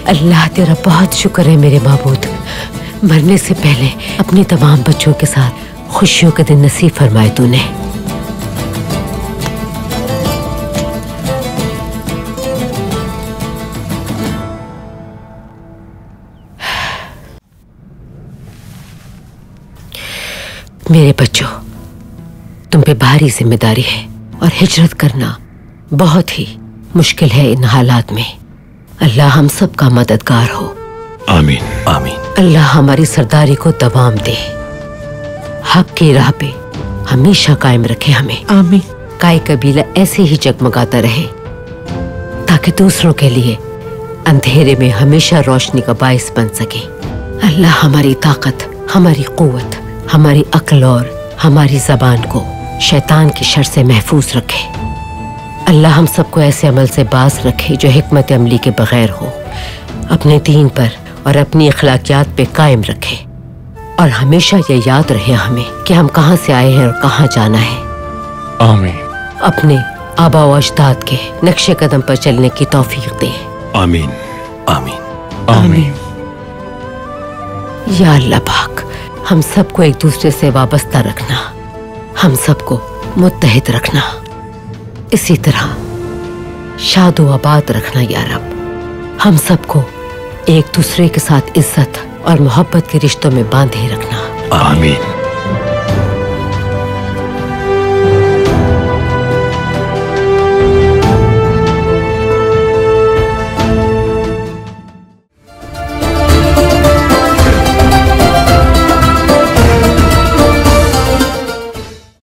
अल्लाह तेरा बहुत शुक्र है मेरे माबूद, मरने से पहले अपने तमाम बच्चों के साथ खुशियों के दिन नसीब फरमाए तूने। मेरे बच्चों, तुम पे भारी जिम्मेदारी है और हिजरत करना बहुत ही मुश्किल है इन हालात में। अल्लाह हम सब का मददगार हो। आमीन आमीन। अल्लाह हमारी सरदारी को दवाम दे, हक की राह पे हमेशा कायम रखे हमें। आमीन। काई कबीला ऐसे ही जगमगाता रहे ताकि दूसरों के लिए अंधेरे में हमेशा रोशनी का बाइस बन सके। अल्लाह हमारी ताकत, हमारी कुव्वत, हमारी अक्ल और हमारी जबान को शैतान की शर से महफूज रखे। अल्लाह हम सबको ऐसे अमल से बाज रखे जो हिकमत अमली के बगैर हो, अपने दीन पर और अपनी अखलाकियात पे कायम रखे, और हमेशा ये याद रहे हमें कि हम कहाँ से आए हैं और कहाँ जाना है। आमीन। अपने आबा व अजदाद के नक्शे कदम पर चलने की तौफीक दे। आमीन आमीन आमीन। या अल्लाह पाक, हम सबको एक दूसरे से वाबस्ता रखना, हम सबको मुत्तहिद रखना, इसी तरह शादो आबाद रखना या रब। हम सबको एक दूसरे के साथ इज्जत और मोहब्बत के रिश्तों में बांधे रखना। आमीन।